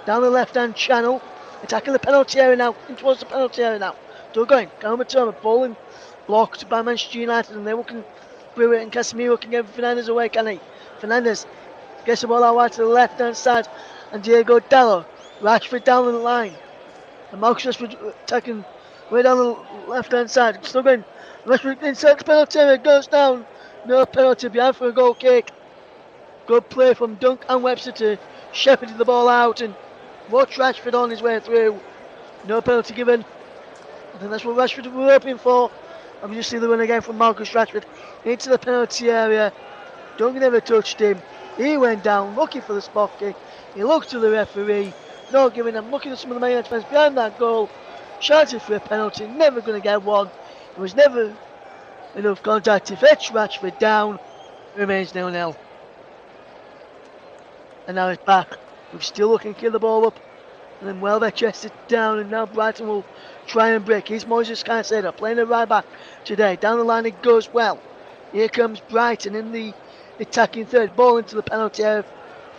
down the left-hand channel, attacking the penalty area now, in towards the penalty area now. Still going, Kyle Mitoma, bowling blocked by Manchester United, and they're looking through it, and Casemiro can get Fernandes away, can he? Fernandes gets the ball out wide to the left-hand side, and Diego Dallo, Rashford down the line, and Marcus Rashford attacking way down the left-hand side. Still going. Rashford inside the penalty area, goes down. No penalty, behind for a goal kick. Good play from Dunk and Webster to shepherd the ball out and watch Rashford on his way through. No penalty given. I think that's what Rashford were hoping for. And we just see the run again from Marcus Rashford into the penalty area. Dunk never touched him. He went down looking for the spot kick. He looked to the referee. No giving him. Looking at some of the Man United fans behind that goal. Shouted for a penalty, never going to get one. There was never enough contact to fetch Rashford down. Remains 0-0. And now it's back. We're still looking to kill the ball up. And then Welbeck chests it down, and now Brighton will try and break. Here's Moises Caicedo playing the right back today. Down the line it goes well. Here comes Brighton in the attacking third. Ball into the penalty area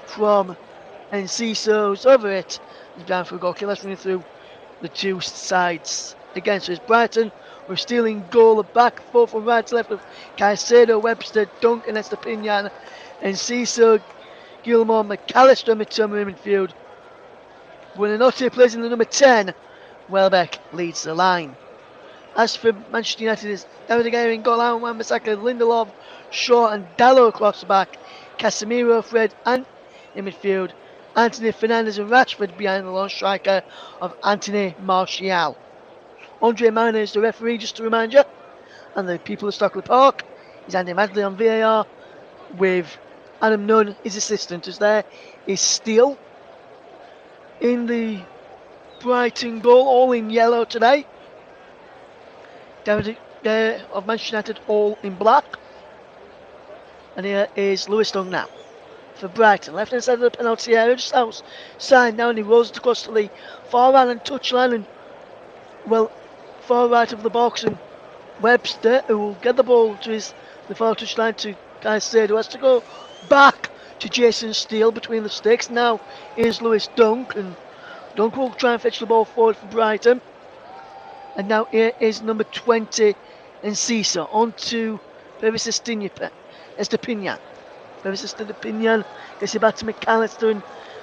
from Enciso's over it. He's down for a goal kick. Let's run it through the two sides again. So it's Brighton. We're stealing goal back four from right to left with Caicedo, Webster, Dunk, and Estepinian, and Enciso, Gilmore, McAllister, Mitoma in midfield. Buonanotte plays in the number 10. Welbeck leads the line. As for Manchester United, it's David De Gea in goal, Aaron Wan-Bissaka, Lindelof, Shaw, and Dallo across the back. Casemiro, Fred, and in midfield. Anthony Fernandes and Rashford behind the lone striker of Anthony Martial. Andre Mariner is the referee, just to remind you. And the people of Stockley Park is Andy Madley on VAR with Adam Nunn, his assistant, as there is Steele in the Brighton goal, all in yellow today. David of Manchester United, all in black. And here is Lewis Dunk now for Brighton. Left hand side of the penalty area, just outside now, and he rolls it across to the far right and touchline, and well, far right of the box, and Webster, who will get the ball to the far touchline to Caicedo, has to go back to Jason Steele between the sticks. Now here's Lewis Dunk, and Dunk will try and fetch the ball forward for Brighton. And now here is number 20, Enciso, on to Pervis Estepinian. Pervis Estepinian gets it back to McAllister and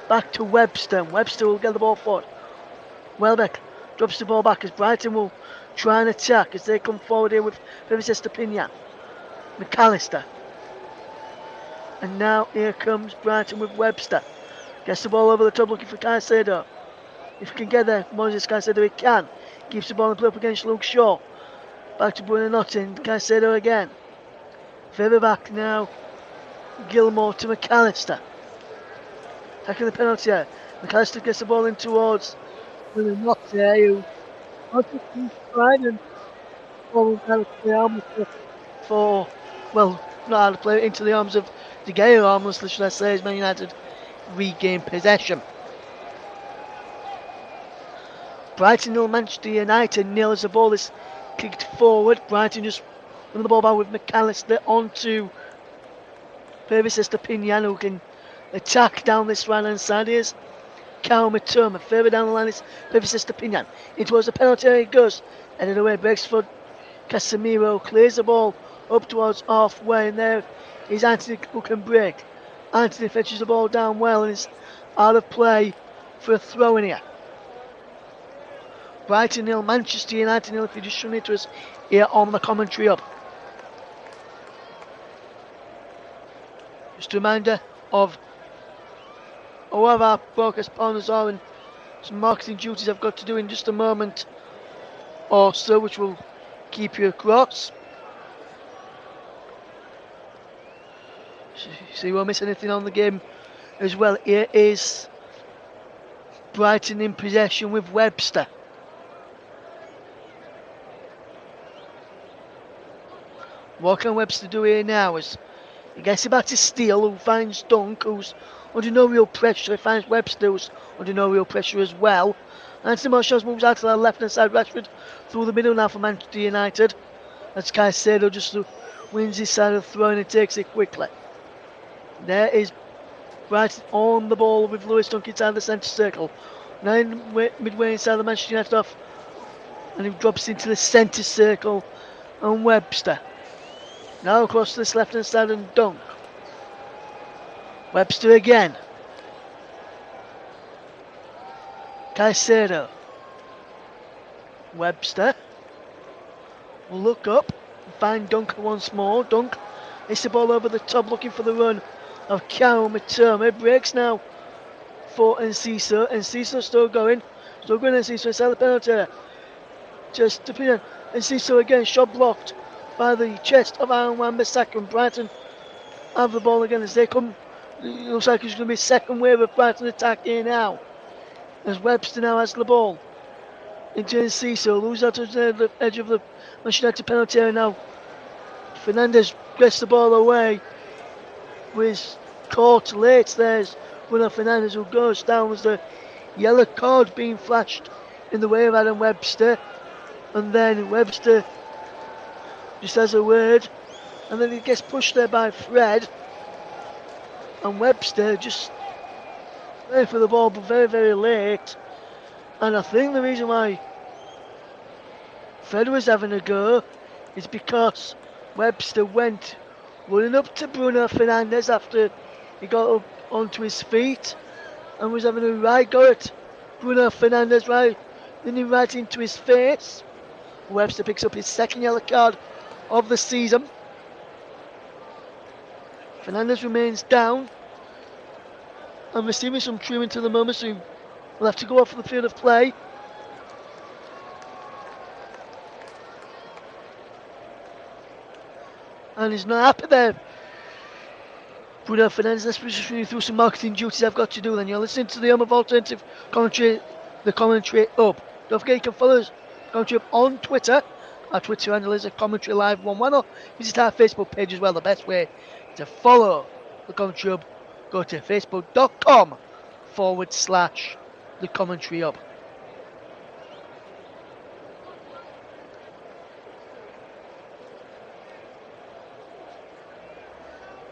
back to Webster. Webster will get the ball forward. Welbeck drops the ball back as Brighton will try and attack as they come forward here with Pervis Estepinian. McAllister. And now here comes Brighton with Webster. Gets the ball over the top looking for Caicedo. If he can get there, Moises Caicedo, he can. Keeps the ball and play up against Luke Shaw. Back to Buonanotte and Caicedo again. Further back now, Gilmore to McAllister. Taking the penalty area. McAllister gets the ball in towards Buonanotte, who wants to stride and ball out of play arms for, well, not out of play, into the arms of De Gea almost, should I say, as Man United regain possession. Brighton 0, Manchester United 0 as the ball is kicked forward. Brighton just won the ball back with McAllister onto Pervis Estepinian, who can attack down this right hand side. Here's Kyle Matoma. Further down the line is Pervis Estepinian. In towards the penalty area he goes. Headed away, breaks for Casemiro. Clears the ball up towards halfway, and there is Anthony who can break. Anthony fetches the ball down well and is out of play for a throw in here. Brighton 0, Manchester United 0, if you just tune into us here on the commentary up. Just a reminder of all our broadcast partners are and some marketing duties I've got to do in just a moment or so, which will keep you across. So you won't miss anything on the game as well. Here is Brighton in possession with Webster. What can Webster do here now? As he gets about to steal, who finds Dunk, who's under no real pressure. He finds Webster, who's under no real pressure as well. Anthony Martial moves out to the left hand side. Rashford through the middle now for Manchester United. As Caicedo just wins his side of the throw and takes it quickly. There is Brighton on the ball with Lewis Dunk inside the centre circle. Now midway inside the Manchester United off, and he drops into the centre circle. And Webster now across this left hand side and Dunk. Webster again. Caicedo. Webster will look up and find Dunk once more. Dunk hits the ball over the top looking for the run of Kyle Matoma. Breaks now for Enciso. Enciso still going. Enciso inside the penalty area. Just to pin Enciso again, shot blocked by the chest of Aaron Wan-Bissaka, and Brighton have the ball again as they come. It looks like it's going to be a second wave of Brighton attack here now. As Webster now has the ball into Enciso, loses out to the edge of the Manchester United penalty area now. Fernandes gets the ball away, was caught late. There's Bruno Fernandes who goes down as the yellow card being flashed in the way of Adam Webster, and then Webster just has a word, and then he gets pushed there by Fred, and Webster just waiting for the ball but very, very late. And I think the reason why Fred was having a go is because Webster went running up to Bruno Fernandes after he got up onto his feet and was having a right go at Bruno Fernandes, leaning right into his face. Webster picks up his second yellow card of the season. Fernandes remains down and receiving some treatment to the moment, so will have to go off the field of play. And he's not happy there. Bruno Fernandes, let's just run you through some marketing duties I've got to do then. You're listening to the home of alternative commentary, the commentary up. Don't forget you can follow us, commentary up on Twitter. Our Twitter handle is a commentary live 11, or visit our Facebook page as well. The best way to follow the commentary up, go to facebook.com/the commentary up.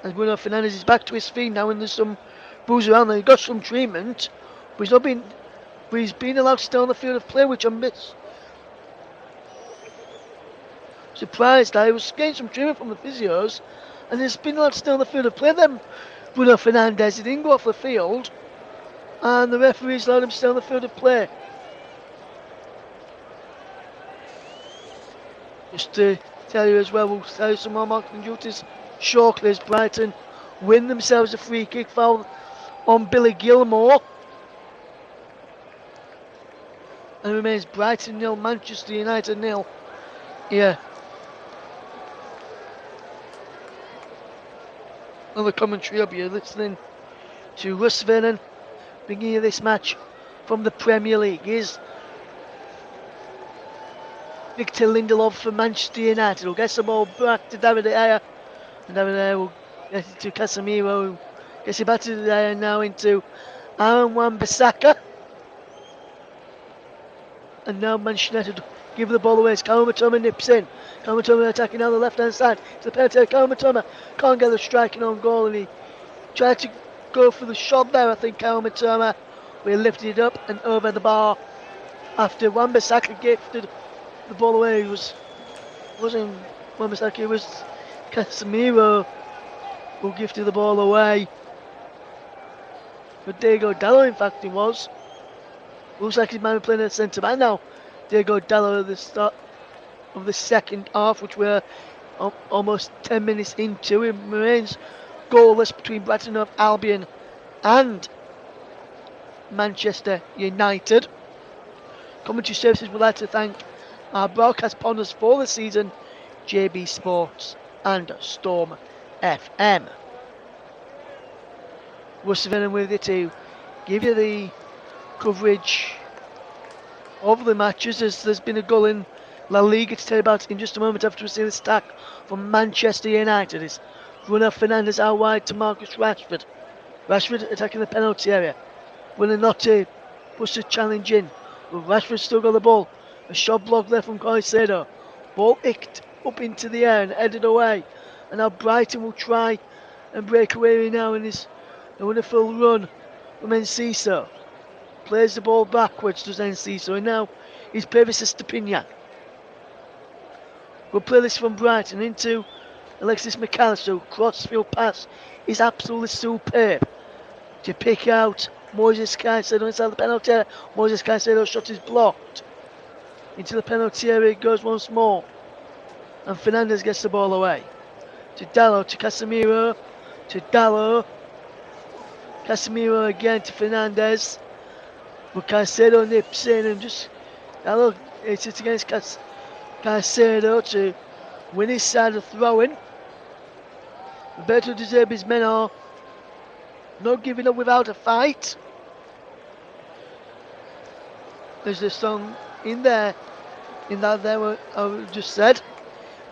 As Bruno Fernandes is back to his feet now, and there's some boos around there. He got some treatment, but he's been allowed to stay on the field of play, which I'm surprised. I was getting some treatment from the physios, and he's been allowed to stay on the field of play. Then Bruno Fernandes, he didn't go off the field, and the referees allowed him to stay on the field of play. Just to tell you as well, we'll tell you some more marketing duties shortly as Brighton win themselves a free kick foul on Billy Gilmore. And it remains Brighton 0, Manchester United 0. Yeah. Another commentary up here, listening to Russ Vernon bringing you this match from the Premier League. Here's Victor Lindelof for Manchester United will get the ball back to David De Gea, and David De Gea will get it to Casemiro, who gets it back to De Gea now into Aaron Wan-Bissaka. And now Manchester United give the ball away as Kawamatoma nips in. Kawamatoma attacking down the left hand side. To the penalty. Kawamatoma can't get the striking on goal, and he tried to go for the shot there. I think Kawamatoma we lifted it up and over the bar after Wan-Bissaka gifted the ball away. It wasn't Wan-Bissaka, it was Casemiro who gifted the ball away. But Diego Dallo, in fact, it was. Looks like he might be playing at centre back now. Diego Dallo at the start of the second half, which we're almost 10 minutes into. It remains goalless between Brighton and Hove Albion and Manchester United. Commentary Services would like to thank our broadcast partners for the season, JB Sports and Storm FM. Russ Venom with you to give you the coverage of the matches as there's been a goal in La Liga to tell you about in just a moment after we see this attack from Manchester United. It's Bruno Fernandes out wide to Marcus Rashford. Rashford attacking the penalty area. Willing not to push the challenge in. But Rashford still got the ball. A shot block there from Caicedo. Ball icked up into the air and headed away. And now Brighton will try and break away now in this wonderful run from Enciso. Plays the ball backwards, does Enciso, and now he's played this Stepinian. We'll play this from Brighton into Alexis McAllister. Crossfield pass is absolutely superb to pick out Moises Caicedo inside the penalty area. Moises Caicedo's shot is blocked. Into the penalty area it goes once more. And Fernandes gets the ball away. To Dallo, to Casemiro, to Dallo. Casemiro again to Fernandes. But Caicedo nips in and just Dallo hits it against Caicedo to win his side of throwing. Roberto De Zerbi's men are not giving up without a fight. There's a song in there, what I just said.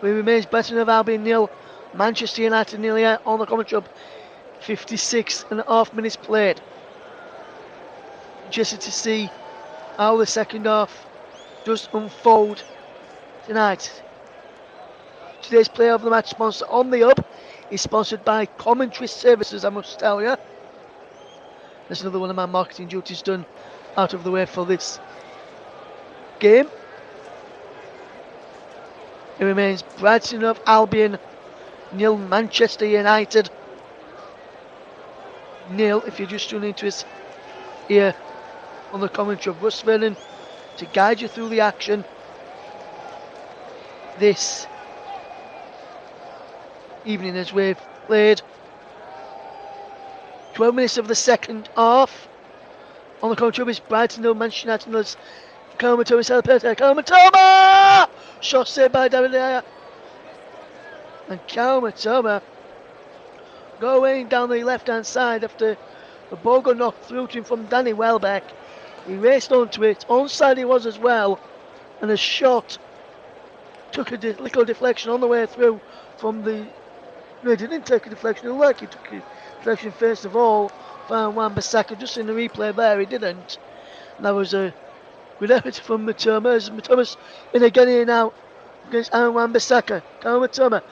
It remains Brighton and Hove Albion 0, Manchester United nearly on the commentary up. 56.5 minutes played. Just to see how the second half does unfold tonight. Today's player of the match sponsor on the Hub is sponsored by Commentary Services, I must tell you. There's another one of my marketing duties done out of the way for this game. It remains Brighton and Hove Albion 0, Manchester United 0. If you're just tuning into us here on the commentary of Russ Vernon to guide you through the action this evening as we've played 12 minutes of the second half. On the commentary is Brighton 0, Manchester United 0. Kawamatoma inside the penalty. Kawamatoma! Shot saved by David De Gea. And Kawamatoma going down the left hand side after the ball got knocked through to him from Danny Welbeck. He raced onto it, onside he was as well, and the shot took a little deflection on the way through from the... No, he didn't take a deflection, it looked like he took a deflection first of all. Found Wan-Bissaka just in the replay there, he didn't. And that was a good effort from Matoma, as Matoma's in again here now against Aaron Wan-Bissaka. Matoma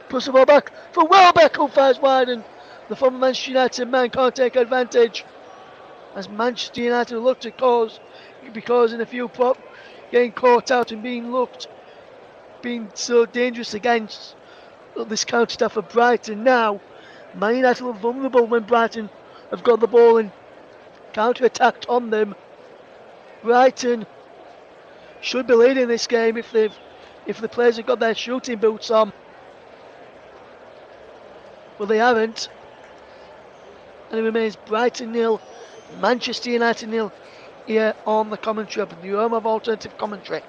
puts the ball back for Welbeck, who fires wide, and the former Manchester United man can't take advantage. As Manchester United look to cause, because in a few prop, getting caught out and being so dangerous against this counter attack of Brighton. Now, Man United were vulnerable when Brighton have got the ball and counter-attacked on them. Brighton should be leading this game if the players have got their shooting boots on. Well, they haven't. And it remains Brighton 0, Manchester United 0 here on the commentary of the home of alternative commentary.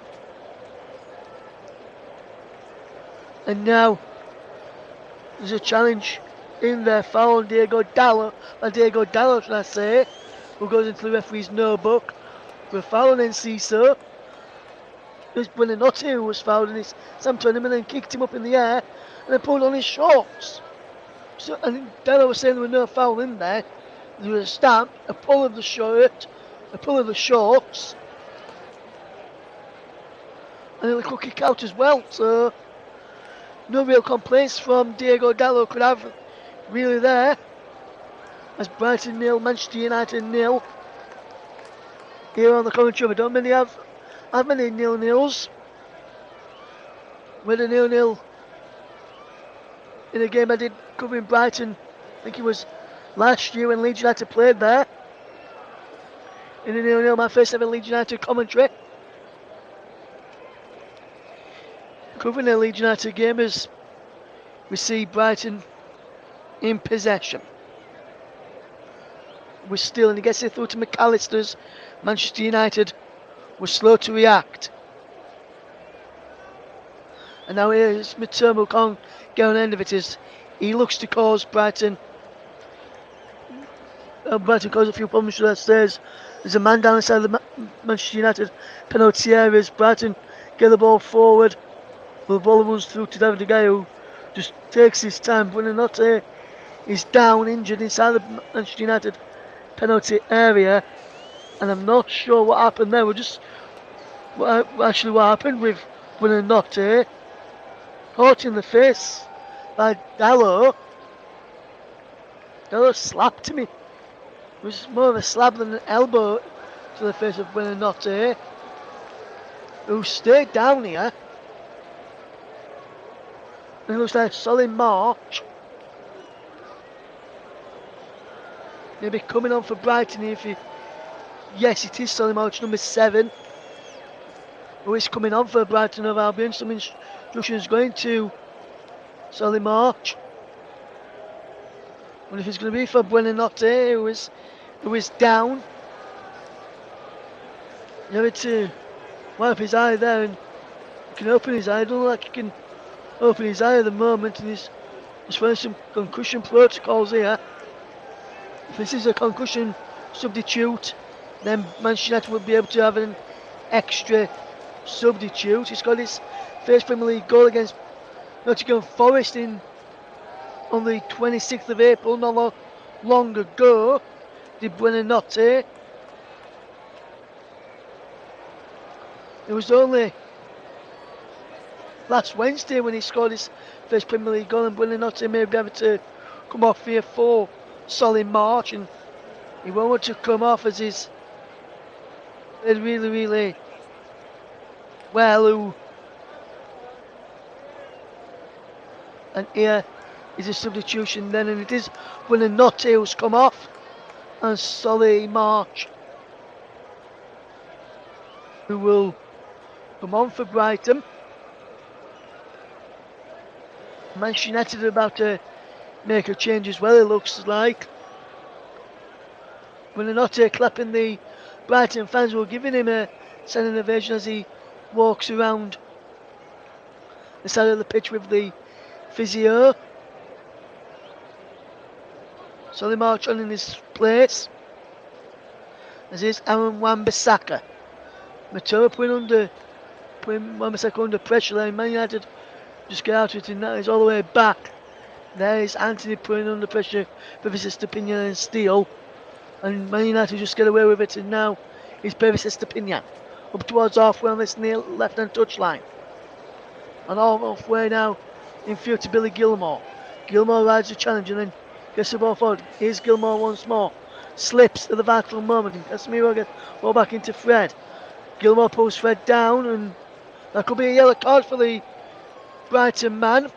And now there's a challenge in there, foul on Diego Dallo, should I say, who goes into the referee's notebook for a foul on Enciso. was Buonanotte who was fouled, and Sam turned him and then kicked him up in the air and then pulled on his shorts. So, and Della was saying there was no foul in there. There was a stamp, a pull of the shirt, a pull of the shorts, and then the quick kick out as well. So no real complaints from Diego Dallo could have really there. As Brighton 0, Manchester United 0. Here on the commentary, I don't many have many 0-0s. With a 0-0 in a game I did covering Brighton, I think it was last year when Leeds United played there. In a 0-0, my first ever Leeds United commentary. Covering a Leeds United game as we see Brighton in possession. Was still, and he gets it through to McAllister's. Manchester United was slow to react. And now here's Mitoma can't get on the end of it as he looks to cause Brighton. Brighton caused a few problems to their stairs. There's a man down the side of the Manchester United penalty areas. Brighton get the ball forward. The ball runs through to David De Gea, who just takes his time. Buonanotte is down, injured inside the Manchester United penalty area, and I'm not sure what happened there. What happened with Buonanotte. Caught in the face by Dallo. Dallo slapped him. It was more of a slap than an elbow to the face of Buonanotte, who stayed down here. And it looks like a solid march. Maybe coming on for Brighton if you. Yes, it is solid march number 7. Who is coming on for Brighton Hove Albion. Some instructions going to solid march. Wonder if it's going to be for Buonanotte, who is down. You have to wipe his eye there, and he can open his eye. I don't look like he can open his eye at the moment, and he's wearing some concussion protocols here. If this is a concussion substitute, then Manchester United will be able to have an extra substitute. He's got his first Premier League goal against Nottingham Forest on the 26th of April, not long ago. Di Buonanotte. It was only last Wednesday when he scored his first Premier League goal, and Buonanotte may be able to come off here for solid march, and he won't want to come off as he's played really, really well. And here is a substitution then, and it is Buonanotte who's come off, and solid march who will come on for Brighton. Manchester United are about to make a change as well, it looks like. Buonanotte clapping the Brighton fans who are giving him a standing ovation as he walks around the side of the pitch with the physio. Solid march on in his place. As is Aaron Wan-Bissaka. Mitoma putting Wan-Bissaka under pressure there. Man United just get out of it, and that is all the way back. There is Anthony putting under pressure for Stepinian and Steele. And Man United just get away with it, and now it's Stepinian up towards halfway on this near left-hand touchline. And halfway now in field to Billy Gilmore. Gilmore rides the challenge and then gets the ball forward. Here's Gilmore once more. Slips at the vital moment. Casemiro gets ball back into Fred. Gilmore pulls Fred down, and that could be a yellow card for the Brighton man.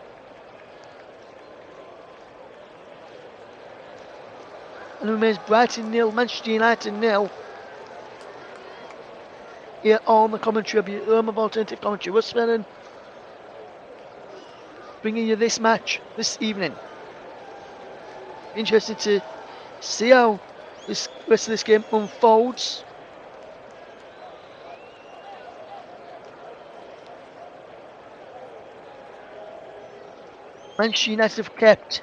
And it remains Brighton 0, Manchester United 0. Here on the commentary, home of alternative commentary. Russ Fennan bringing you this match this evening. Interested to see how this rest of this game unfolds. Manchester United have kept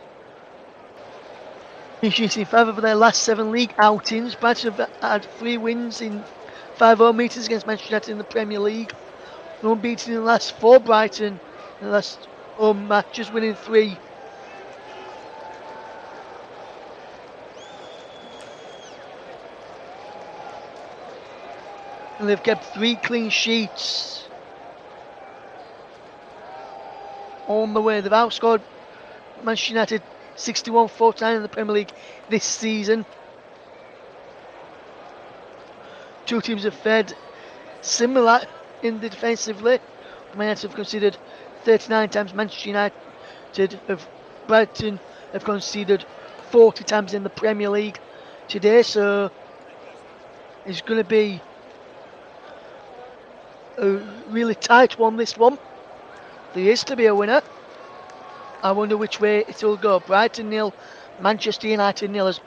in 5 of their last 7 league outings. Brighton have had 3 wins in 5 home meetings against Manchester United in the Premier League. unbeaten in the last 4 Brighton, in the last matches, winning 3. And they've kept 3 clean sheets on the way. They've outscored Manchester United 61-49 in the Premier League this season. Two teams have fared similar in the defensively. Man United have conceded 39 times. Manchester United Brighton have conceded 40 times in the Premier League today. So it's going to be a really tight one, this one. There is to be a winner. I wonder which way it will go. Brighton 0, Manchester United 0, as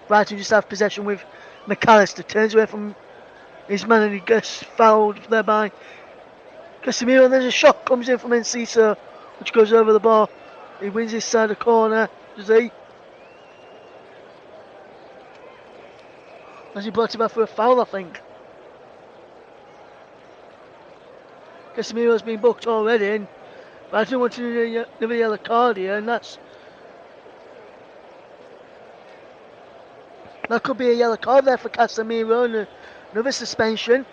Brighton just have possession with McAllister. Turns away from his man and he gets fouled there by Casemiro. And there's a shot comes in from Enciso, which goes over the bar. He wins his side of the corner. Does he? Has he brought him back for a foul, I think? Casemiro's been booked already, and but I don't want to do another yellow card here, and that could be a yellow card there for Casemiro and another suspension.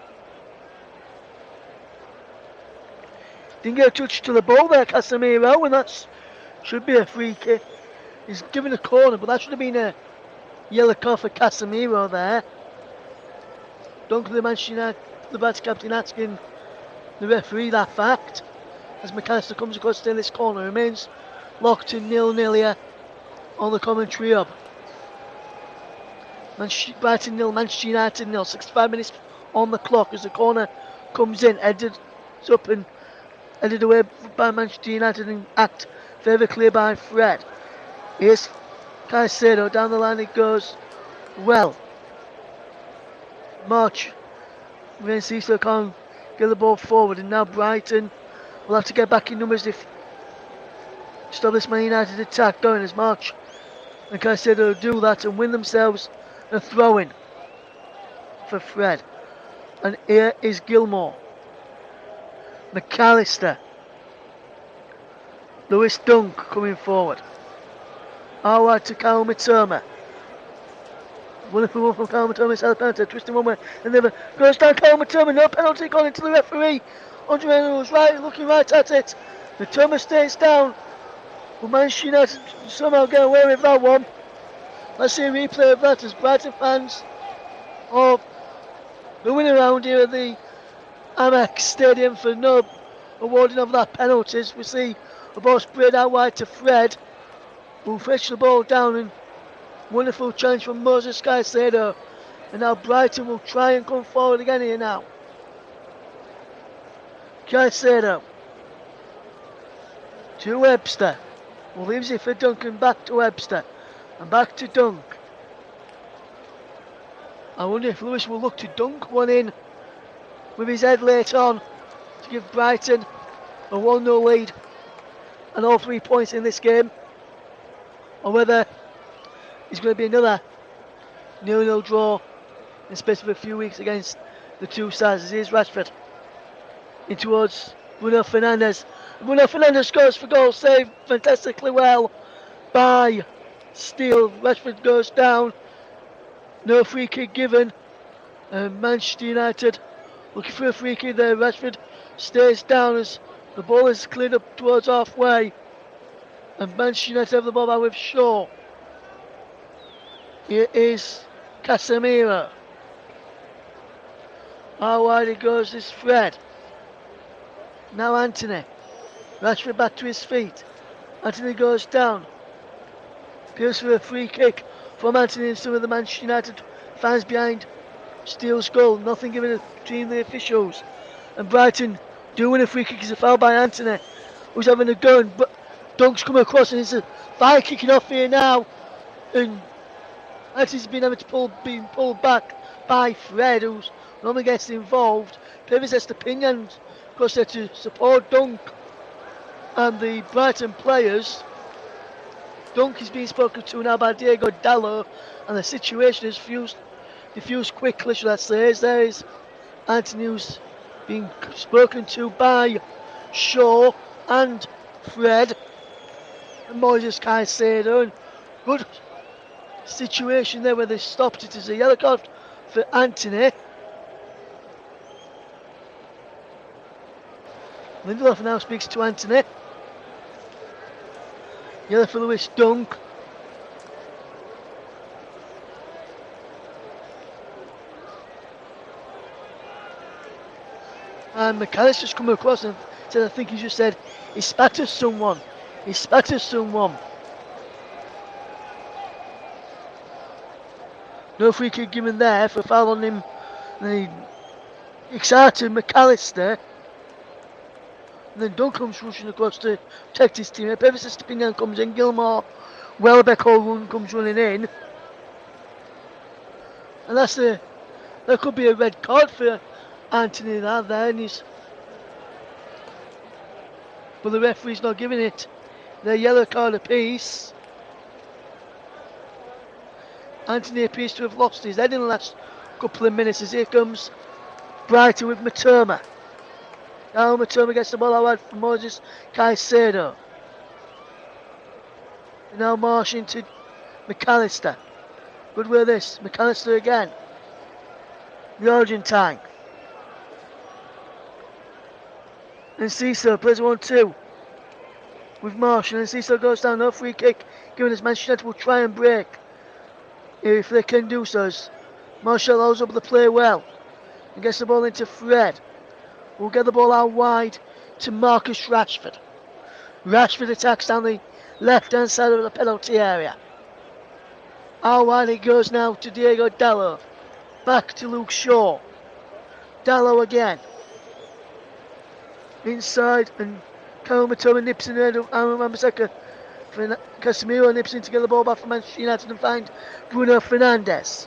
Didn't get a touch to the ball there, Casemiro, and that should be a free kick. He's given a corner, but that should have been a yellow card for Casemiro there. Duncan, the Manchester United, the vice captain, asking the referee that fact. As McAllister comes across to this corner, remains locked in 0-0 here on the commentary hub. Brighton 0, Manchester United 0. 65 minutes on the clock as the corner comes in, headed up and headed away by Manchester United and act further clear by Fred. Here's Caicedo, down the line it goes. Well, March, Enciso can't get the ball forward, and now Brighton will have to get back in numbers if to stop this Man United attack going, as March and Caicedo do that and win themselves a throw-in for Fred. And here is Gilmour, McAllister, Lewis Dunk coming forward. Howard to Kyle Mitoma. Wonderful one from Kyle Mitoma, South Panther, twisting one way and the other. Goes down Kyle Mitoma, no penalty gone into the referee. Andre was right, looking right at it. Mitoma stays down. Will Manchester United somehow get away with that one? Let's see a replay of that as Brighton fans are going around here at the Amex Stadium for no awarding of that penalties. We see the ball sprayed out wide to Fred, who fetched the ball down, and wonderful challenge from Moses Caicedo. And now Brighton will try and come forward again here now. Caicedo to Webster. Well, leaves it for Duncan, back to Webster. And back to Dunk. I wonder if Lewis will look to dunk one in with his head late on to give Brighton a 1-0 lead and all 3 points in this game. Or whether it's going to be another 0-0 draw in the space of a few weeks against the two sides. Here's Rashford in towards Bruno Fernandes. Bruno Fernandes scores for goal, saved fantastically well by Steele. Rashford goes down. No free kick given. Manchester United looking for a free kick there. Rashford stays down as the ball is cleared up towards halfway. And Manchester United have the ball back with Shaw. Here is Casemiro. How wide it goes is Fred. Now Anthony. Rashford back to his feet. Anthony goes down. Appeals for a free kick from Anthony and some of the Manchester United fans behind Steele's goal. Nothing given between the officials. And Brighton do win a free kick. It's a foul by Anthony, who's having a go. And Dunk's come across and it's a fire kicking off here now. And Anthony's been pulled back by Fred, who's normally gets involved. Davis Estepinian goes there to support Dunk and the Brighton players. Dunk is being spoken to now by Diego Dallo, and the situation is diffused quickly, should I say. There is Anthony, who's being spoken to by Shaw and Fred and Moises Caicedo. And good situation there where they stopped it as a yellow card for Anthony. Lindelof now speaks to Anthony. Yellow for Lewis Dunk. And McAllister's come across and said, I think he just said, he spat at someone. He spat at someone. No free kick given there for a foul on him. And he excited McAllister. And then Dunk comes rushing across to protect his team. Pevison stepping down comes in. Gilmore, Welbeck all run comes running in. And that could be a red card for Anthony there. And but the referee's not giving it. They're yellow card apiece. Anthony appears to have lost his head in the last couple of minutes as here comes Brighton with Matoma. Now Matoma gets the ball out from Moises Caicedo. And now Marsh into McAllister. Good with this. McAllister again. The Argentine. And Cecil plays 1-2 with Marshall. And Cecil goes down. No free kick. Given as Manchester United will try and break. If they can do so. Marshall holds up the play well. And gets the ball into Fred. We'll get the ball out wide to Marcus Rashford. Rashford attacks down the left-hand side of the penalty area. Out wide it goes now to Diego Dalot. Back to Luke Shaw. Dalot again. Inside and Kyle Matoma nips in the head of Aaron Wan-Bissaka. Casemiro nips in to get the ball back from Manchester United and find Bruno Fernandes.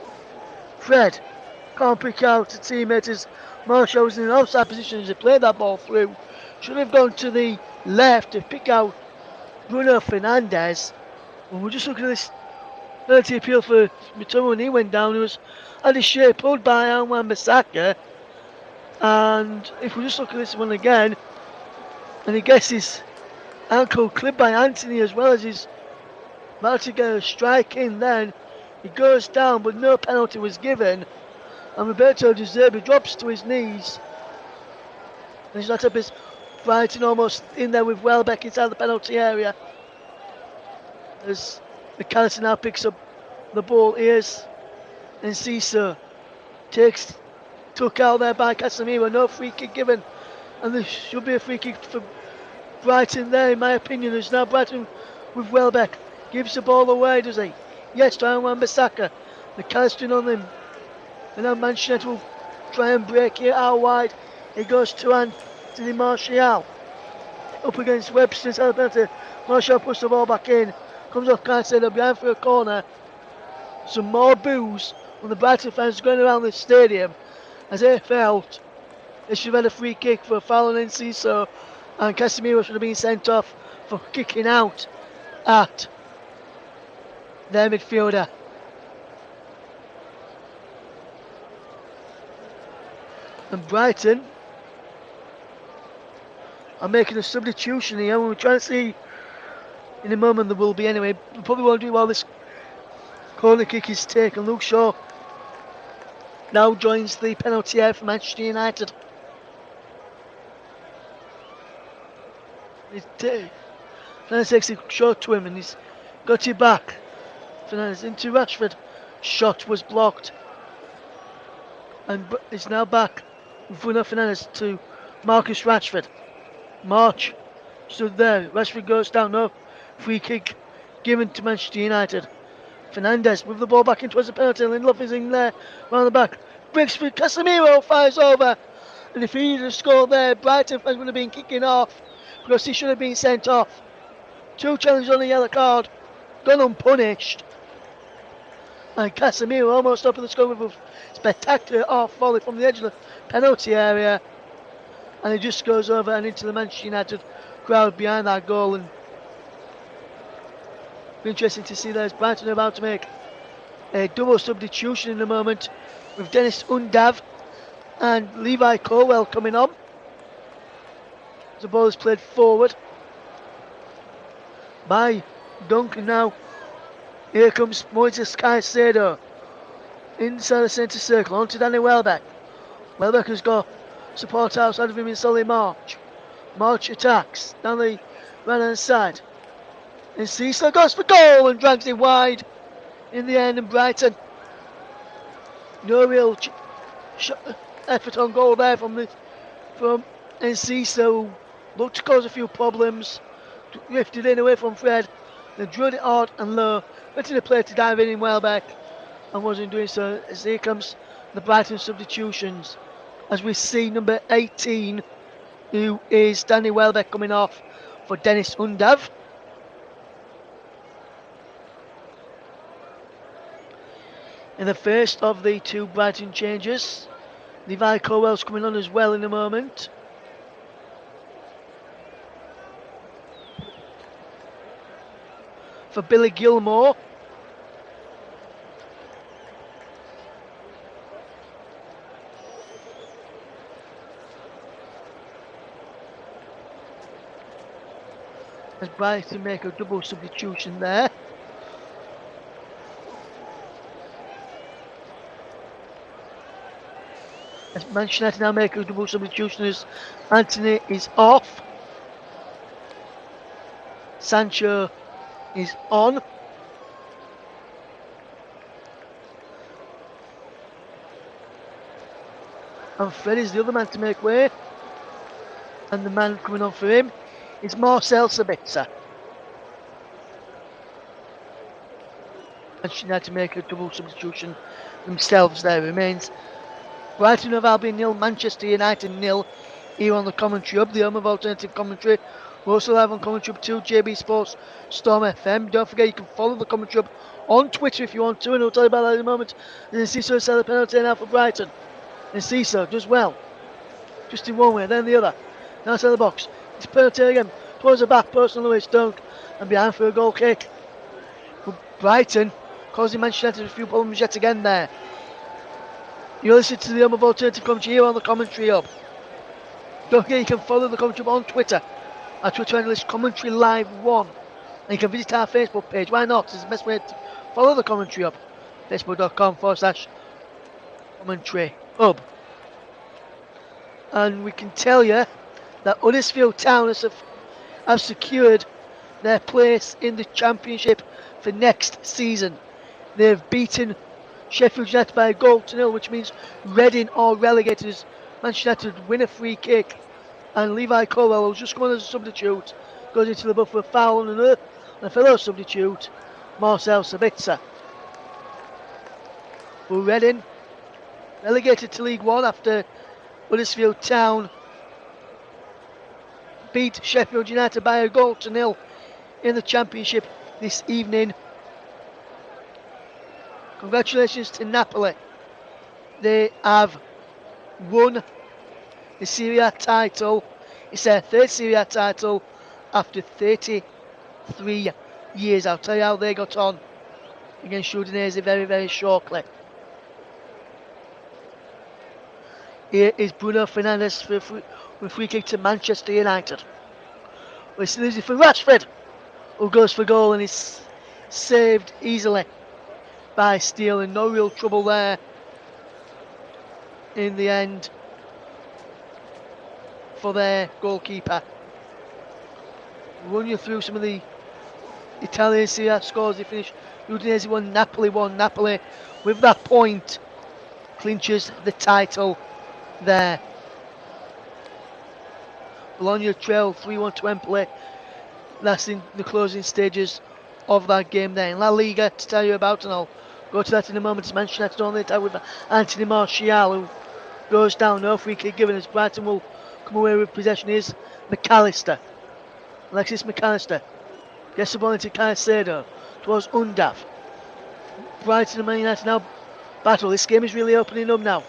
Fred can't pick out a teammate as Marshall was in an offside position as he played that ball through. Should have gone to the left to pick out Bruno Fernandes. Well, we're just looking at this penalty appeal for Matoma when he went down. He was had his shape pulled by Aaron Wan-Bissaka. And if we just look at this one again, and he gets his ankle clipped by Anthony as well as he's about to get a strike in, then he goes down, but no penalty was given. And Roberto De Zerbi drops to his knees. And he's not up his Brighton almost in there with Welbeck inside the penalty area. As McAllister now picks up the ball, ears and Cesar took out there by Casemiro. No free kick given. And there should be a free kick for Brighton there, in my opinion. There's now Brighton with Welbeck. Gives the ball away, does he? Yes, to Aaron Wan-Bissaka. McAllister on him. And now Manchester United will try and break it out wide. It goes to Anthony Martial. Up against Webster. Martial puts the ball back in. Comes off Caicedo behind for a corner. Some more boos from the Brighton fans going around the stadium as they felt they should have had a free kick for a foul on Enciso, and Casemiro should have been sent off for kicking out at their midfielder. And Brighton are making a substitution here, and we're trying to see in a moment there will be anyway. We probably won't do it while this corner kick is taken. Luke Shaw now joins the penalty area for Manchester United. Fernandes takes it short to him and he's got it back. Fernandes into Rashford. Shot was blocked. And it's now back with Bruno Fernandes to Marcus Rashford. March stood there. Rashford goes down. No free kick given to Manchester United. Fernandes with the ball back in towards the penalty. Lindelof is in there round the back. Brings for Casemiro, fires over. And if he had scored there, Brighton fans would have been kicking off because he should have been sent off. 2 challenges on a yellow card, gone unpunished. And Casemiro almost up at the score with a spectacular off volley from the edge of the penalty area. And he just goes over and into the Manchester United crowd behind that goal. And be interesting to see there's Brighton about to make a double substitution in a moment with Dennis Undav And Levi Colwell coming on. The ball is played forward by Duncan now. Here comes Moises Caicedo. Inside the centre circle, on to Danny Welbeck. Welbeck has got support outside of him in Solly March. March attacks down the right hand side. And Cecil goes for goal and drags it wide in the end. And Brighton, no real effort on goal there from Enciso. Looked to cause a few problems. Drifted in away from Fred. Then drew it hard and low. Went to the play to dive in Welbeck. And wasn't doing so. As here comes the Brighton substitutions. As we see number 18, who is Danny Welbeck, coming off for Dennis Undav. In the first of the two Brighton changes. Levi Colwell's coming on as well in a moment. For Billy Gilmore. As Brighton make a double substitution there. As Manchester United now make a double substitution as Anthony is off. Sancho is on. And Fred is the other man to make way. And the man coming on for him is Marcel Sabitzer. Manchester United make a double substitution themselves. There remains Brighton Hove Albion 0, Manchester United 0. Here on the commentary hub, the home of alternative commentary. We're also live on commentary hub 2, JB Sports, Storm FM. Don't forget you can follow the commentary hub on Twitter if you want to, and we'll tell you about that in a moment. And Enciso set the penalty now for Brighton. Enciso does well. Just in one way, then the other. Now outside the box. It's penalty again. Towards the back post on the way Stunk. And behind for a goal kick. But Brighton causing Manchester United a few problems yet again there. You're listening to the home of alternative commentary here on the commentary hub. Don't forget you can follow the commentary hub on Twitter. Our Twitter handle is Commentary Live 1. And you can visit our Facebook page. Why not? It's the best way to follow the commentary hub. Facebook.com/commentary hub. And we can tell you that Huddersfield Town have secured their place in the Championship for next season. They've beaten Sheffield United by a goal to 0, which means Reading are relegated as Manchester United win a free kick. And Levi Colwell, who's just come on as a substitute, goes into the box for a foul on a fellow substitute, Marcel Sabitzer. Well, Reading relegated to League One after Huddersfield Town beat Sheffield United by a goal to 0 in the Championship this evening. Congratulations to Napoli. They have won the Serie A title. It's their third Serie A title after 33 years. I'll tell you how they got on against Udinese very, very shortly. Here is Bruno Fernandes for a free kick to Manchester United. Well, it's easy for Rashford, who goes for goal and is saved easily by Steele, and no real trouble there in the end for their goalkeeper. Run you through some of the Italian Serie A scores. They finished Udinese 1, Napoli 1. Napoli, with that point, clinches the title there. Bologna trail 3-1 to Empoli. That's in the closing stages of that game there. In La Liga, to tell you about, and I'll go to that in a moment, it's Manchester United on the attack with Anthony Martial, who goes down. No free kick given as Brighton will come away with possession. Is McAllister. Alexis McAllister gets the ball into Caicedo towards Undav. Brighton and Man United now battle. This game is really opening up now.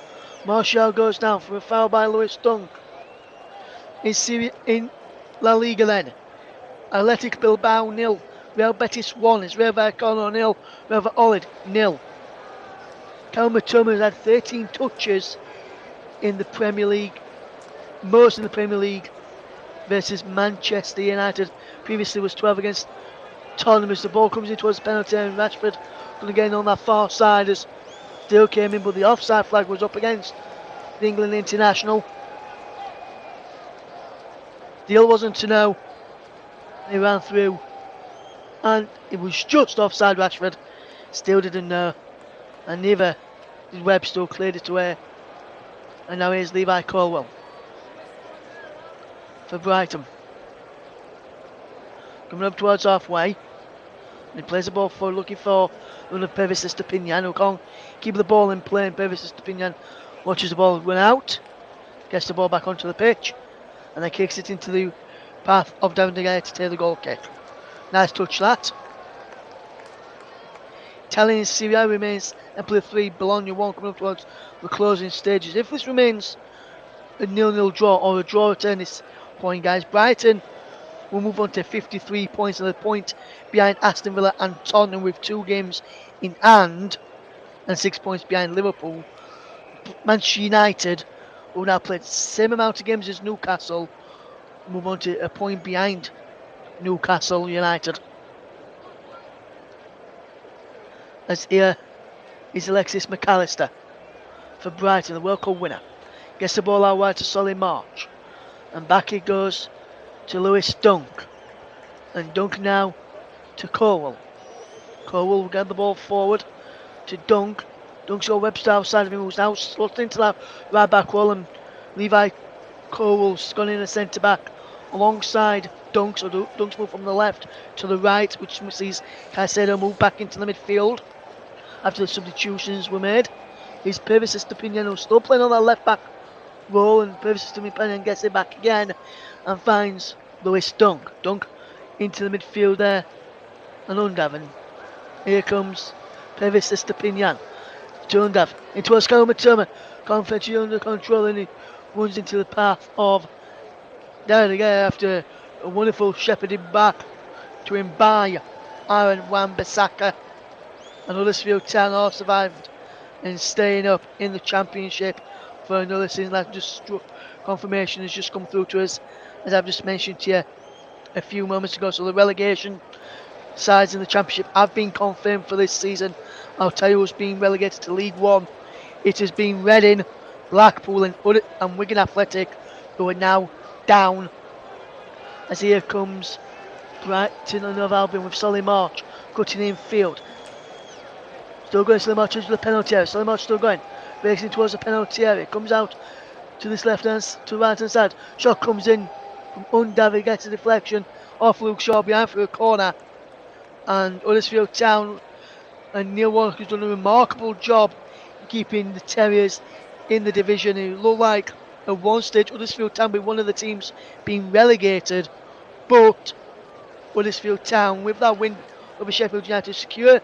Martial goes down for a foul by Lewis Dunk. In La Liga then, Athletic Bilbao 0, Real Betis 1, it's Rayo Vallecano 0, Real Valladolid 0. Calma Thomas had 13 touches in the Premier League, most in the Premier League, versus Manchester United. Previously was 12 against Tottenham as the ball comes in towards the penalty area, and Rashford going to get in on that far side as still came in, but the offside flag was up against the England international. Deal wasn't to know. He ran through and it was just offside. Rashford still didn't know, and neither did Webb. Still cleared it away, and now here's Levi Colwell for Brighton, coming up towards halfway. He plays the ball forward, looking for one of Pervis Estepinian, who can't keep the ball in play, and Pervis Estepinian watches the ball run out, gets the ball back onto the pitch, and then kicks it into the path of David De Gea to take the goal kick. Nice touch that. Italian Serie A remains Empoli 3, Bologna 1, coming up towards the closing stages. If this remains a 0-0 draw or a draw at this point, guys, Brighton will move on to 53 points, and a point behind Aston Villa and Tottenham with 2 games in hand, and 6 points behind Liverpool. Manchester United, who now played the same amount of games as Newcastle, move on to a point behind Newcastle United. As here is Alexis McAllister for Brighton, the World Cup winner. Gets the ball out wide to Solly March, and back it goes to Lewis Dunk, and Dunk now to Colwell. Colwell will get the ball forward to Dunk. Dunk's got Webster outside of him, who's now slotted into that right back wall, and Levi Colwell's gone in a centre back alongside Dunk. So Dunk's moved from the left to the right, which sees Caicedo move back into the midfield after the substitutions were made. Here's Pervis Estepinian, who's still playing on that left back role, and Pervis Estepinian gets it back again and finds Lewis Dunk. Dunk into the midfield there, and Undav, and here comes Pervis Estepinian to Undav, into Oscar Matoma, confidently under control, and he runs into the path of David De Gea after a wonderful shepherding back to him by Aaron Wan-Bissaka. And Huddersfield Town all survived and staying up in the Championship for another season. That just confirmation has just come through to us, as I've just mentioned to you a few moments ago. So the relegation sides in the Championship have been confirmed for this season. I'll tell you who's been relegated to League One. It has been Reading, Blackpool and Wigan Athletic, who are now down. As here comes Brighton and Hove Albion with Solly March cutting in field. Still going, Solly March to the penalty area. Solly March still going, racing towards the penalty area. Comes out to this left hand, to the right hand side. Shot comes in from Undav, gets a deflection off Luke Shaw behind for a corner. And Huddersfield Town and Neil Warnock has done a remarkable job keeping the Terriers in the division. It looked like at one stage Huddersfield Town being one of the teams being relegated, but Huddersfield Town, with that win over Sheffield United, secure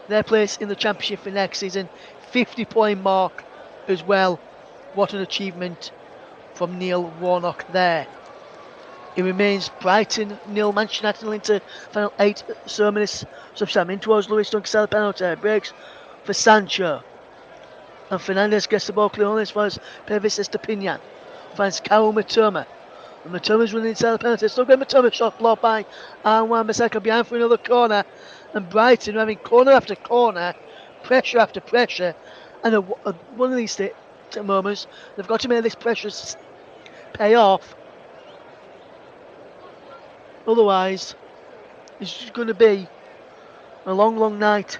their place in the Championship for next season. 50-point mark as well. What an achievement from Neil Warnock there. It remains Brighton 0, Manchester United 0 into final 8. So minutes substance in towards Lewis Dunk, the penalty, breaks for Sancho, and Fernandez gets the ball clear on this for Pervis Estepinian, finds Kao Matoma, and Matoma's running inside the penalty. Still getting Matoma, shot blocked by Wan-Bissaka behind for another corner, and Brighton having corner after corner, pressure after pressure, and one of these moments they've got to make this pressure pay off. Otherwise, it's just going to be a long, long night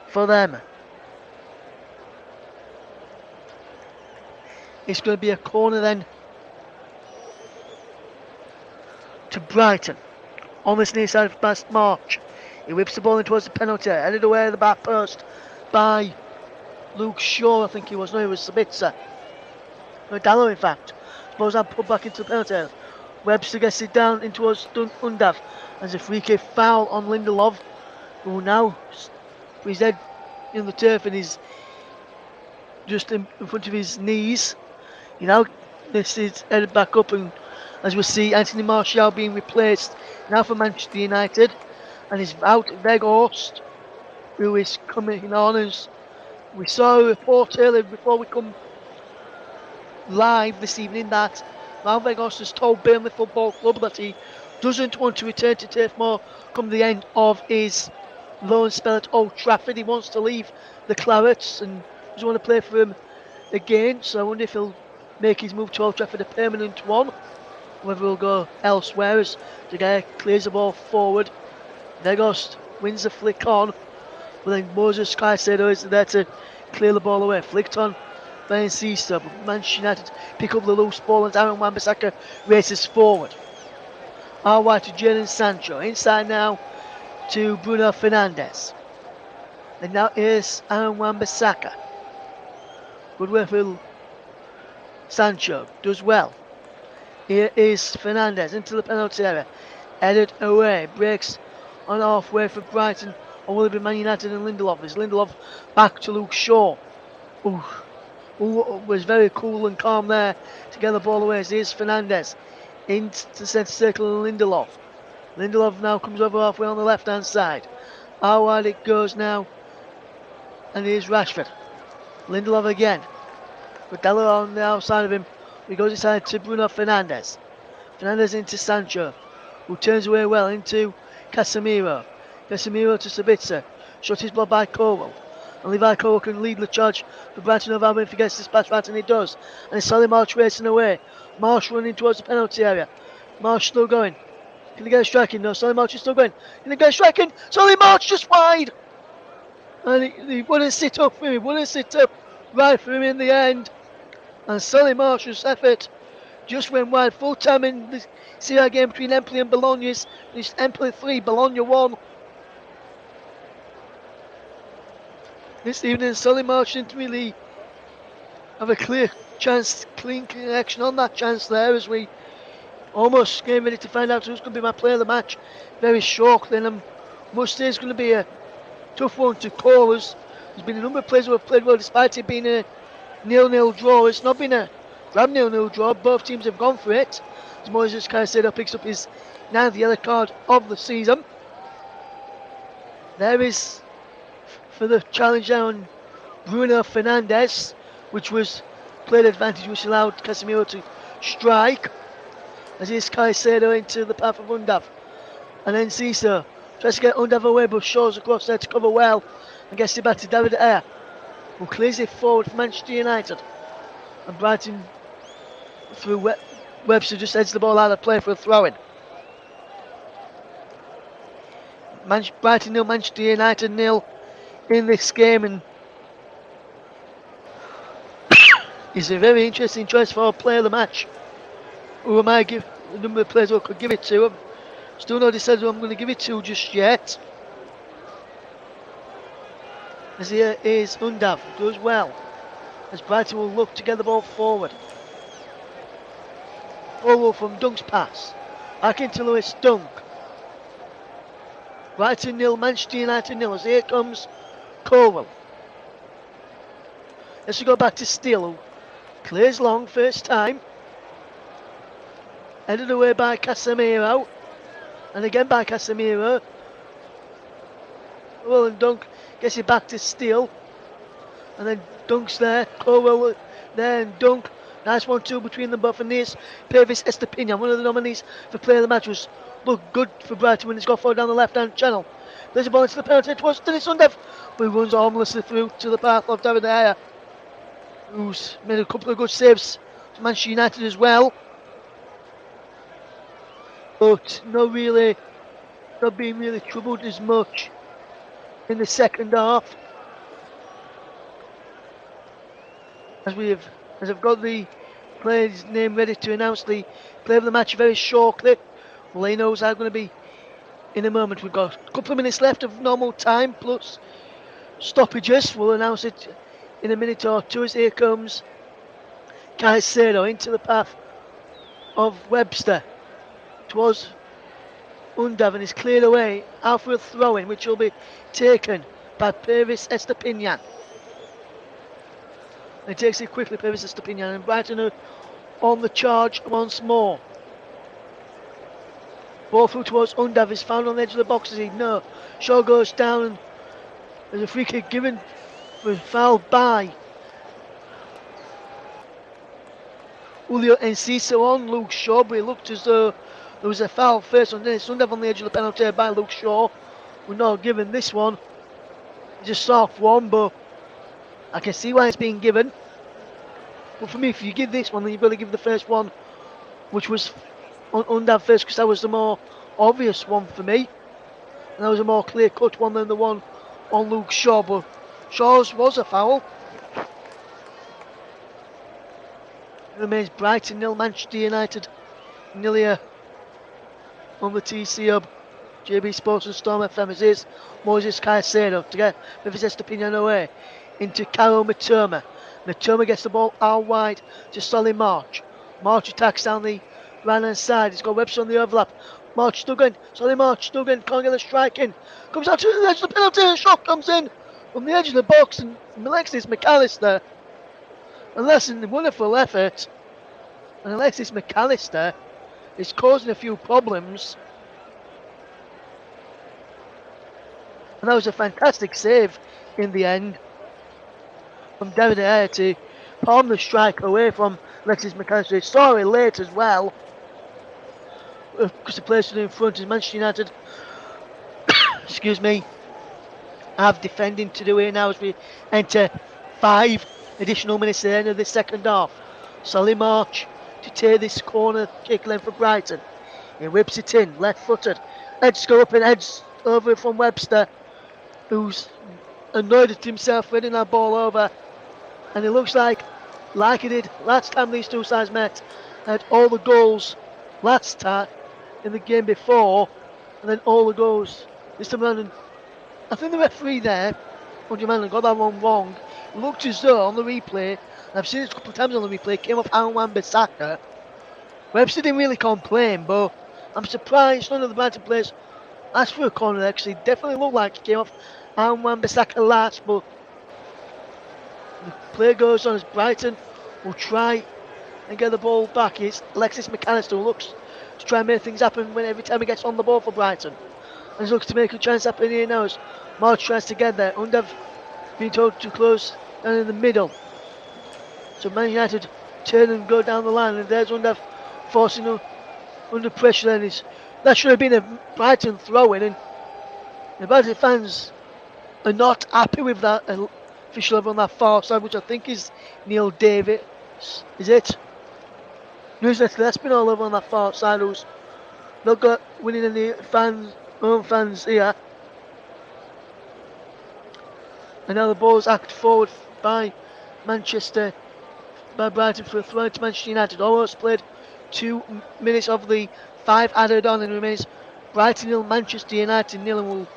for them. It's going to be a corner then to Brighton on this near side past March. He whips the ball in towards the penalty, headed away at the back post by Luke Shaw, I think he was. No, it was Sabitzer. No, Dallo, in fact. Ball's now put back into the penalty area. Webster gets it down in towards Undav. There's a free kick foul on Lindelof, who now put his head in the turf and he's just in front of his knees. He now lifts his head back up, and as we see, Anthony Martial being replaced now for Manchester United, and he's out Weghorst, who is coming on as We saw a report earlier before we come live this evening that Mount Vegas has told Burnley Football Club that he doesn't want to return to Turf Moor come the end of his loan spell at Old Trafford. He wants to leave the Clarets and doesn't want to play for him again. So I wonder if he'll make his move to Old Trafford a permanent one, whether he'll go elsewhere as the guy clears the ball forward. Vegas wins the flick on, but then Moses Caicedo is there to clear the ball away. Flicked on by Enciso, but Manchester United pick up the loose ball and Aaron Wan-Bissaka races forward. Out wide to Jadon Sancho. Inside now to Bruno Fernandes. And now is Aaron Wan-Bissaka. Good work for Sancho. Does well. Here is Fernandes into the penalty area. Headed away. Breaks on halfway for Brighton. Or will it be Man United and Lindelof? Is Lindelof back to Luke Shaw? Ooh, was very cool and calm there to get the ball away. Here's Fernandes into the centre circle and Lindelof. Lindelof now comes over halfway on the left hand side. How wide it goes now. And here's Rashford. Lindelof again. Rodello on the outside of him. He goes inside to Bruno Fernandes. Fernandes into Sancho, who turns away well into Casemiro. Casemiro to Sabitzer. Shot his ball by Colwell. And Levi Colwell can lead the charge for Brighton and Hove Albion if he gets this pass right, and he does. And it's Solly March racing away. Marsh running towards the penalty area. Marsh still going. Can he get a strike in? No, Solly March is still going. Can he get a strike in? Solly March just wide! And he wouldn't sit up for him. He wouldn't sit up right for him in the end. And Solly Marsh's effort just went wide. Full time in the Serie A game between Empoli and Bologna's. It's Empoli 3, Bologna 1. This evening, Solly March didn't really have a clear chance, clean connection on that chance there, as we almost getting ready to find out who's going to be my player of the match very shortly. And I must say it's going to be a tough one to call, as there's been a number of players who have played well despite it being a 0-0 draw. It's not been a grand 0-0 draw. Both teams have gone for it. As Moises Caicedo picks up his 9th yellow card of the season. There is for the challenge on Bruno Fernandes, which was played advantage, which allowed Casemiro to strike. As here's Caicedo into the path of Undav. And then Enciso tries to get Undav away, but Shaw's across there to cover well and gets it back to David Ayer, who clears it forward for Manchester United. And Brighton through Webster just heads the ball out of play for a throw-in. Brighton 0, Manchester United 0 in this game, and it's a very interesting choice for a player of the match. Who am I give the number of players who I could give it to? Still not decided who I'm going to give it to just yet. As here is Undav, does well. As Brighton will look to get the ball forward. Forward from Dunk's pass. Back into Lewis Dunk. Brighton 0, Manchester United 0. As here comes Colwell. Let's go back to Steele, who clears long first time. Headed away by Casemiro. And again by Casemiro. Well, and Dunk gets it back to Steele. And then Dunk's there. Colwell there and Dunk. Nice 1-2 between them both. And there's Pervis Estepinian, one of the nominees for player of the match, was looked good for Brighton when he's got forward down the left hand channel. There's a ball into the penalty towards Dennis Undav, who runs harmlessly through to the path of David Ayer, who's made a couple of good saves for Manchester United as well. But not being really troubled as much in the second half. As I've got the player's name ready to announce the player of the match very shortly. Well, he knows how going to be in a moment. We've got a couple of minutes left of normal time plus stoppages. We'll announce it in a minute or two. As here comes Caicedo into the path of Webster towards Undav, and is cleared away out for a throw-in, which will be taken by Pervis Estepinian. He takes it quickly, Pervis Estepinian, and Brighton are on the charge once more. Ball through towards Undav, is found on the edge of the box. No, Shaw goes down, and there's a free kick given was fouled by Julio Enciso on Luke Shaw, but it looked as though there was a foul first on Dennis Undav on the edge of the penalty area by Luke Shaw. We're not given this one. It's a soft one, but I can see why it's being given. But for me, if you give this one, then you've got to give the first one, which was on Undav first, because that was the more obvious one for me. And that was a more clear-cut one than the one on Luke Shaw, but Shaw's was a foul. It remains Brighton 0, Manchester United 0 on the TC Hub. JB Sports and Storm FM as is. Moses Caicedo to get Memphis Estepinian away into Caro Matoma. Matoma gets the ball out wide to Solly March. March attacks down the right hand side. He's got Webster on the overlap. March Duggan. Solly March Duggan can't get the strike in. Comes out to the edge of the penalty and a shot comes in from the edge of the box, and Alexis McAllister. And that's a wonderful effort. And Alexis McAllister is causing a few problems. And that was a fantastic save in the end from David De Gea to palm the strike away from Alexis McAllister. He saw it late as well, because the players in front is Manchester United. Excuse me. Have defending to do here now as we enter 5 additional minutes at the end of the second half. Solly March to take this corner kick length for Brighton. He whips it in, left-footed. Heads go up and heads over from Webster, who's annoyed at himself winning that ball over. And it looks like he did last time these two sides met, had all the goals last time in the game before, and then all the goals this time around. And I think the referee there, got that one wrong. It looked as though on the replay, and I've seen it a couple of times on the replay, came off Aaron Wan-Bissaka. Webster didn't really complain, but I'm surprised none of the Brighton players asked for a corner there, because it definitely looked like it came off Aaron Wan-Bissaka last. But the play goes on as Brighton will try and get the ball back. It's Alexis McAllister who looks to try and make things happen every time he gets on the ball for Brighton. And he's looking to make a chance happen here now as March tries to get there. Undav being told to close down in the middle. So Man United turn and go down the line, and there's Undav forcing under pressure. Then that should have been a Brighton throw-in, and the Brighton fans are not happy with that official over on that far side, which I think is Neil Davis. Is it? That's been all over on that far side, who's not got winning any home fans here. And now the ball's acted forward by Brighton for a throw to Manchester United. Almost played 2 minutes of the 5 added on, and remains Brighton 0, Manchester United 0, and we'll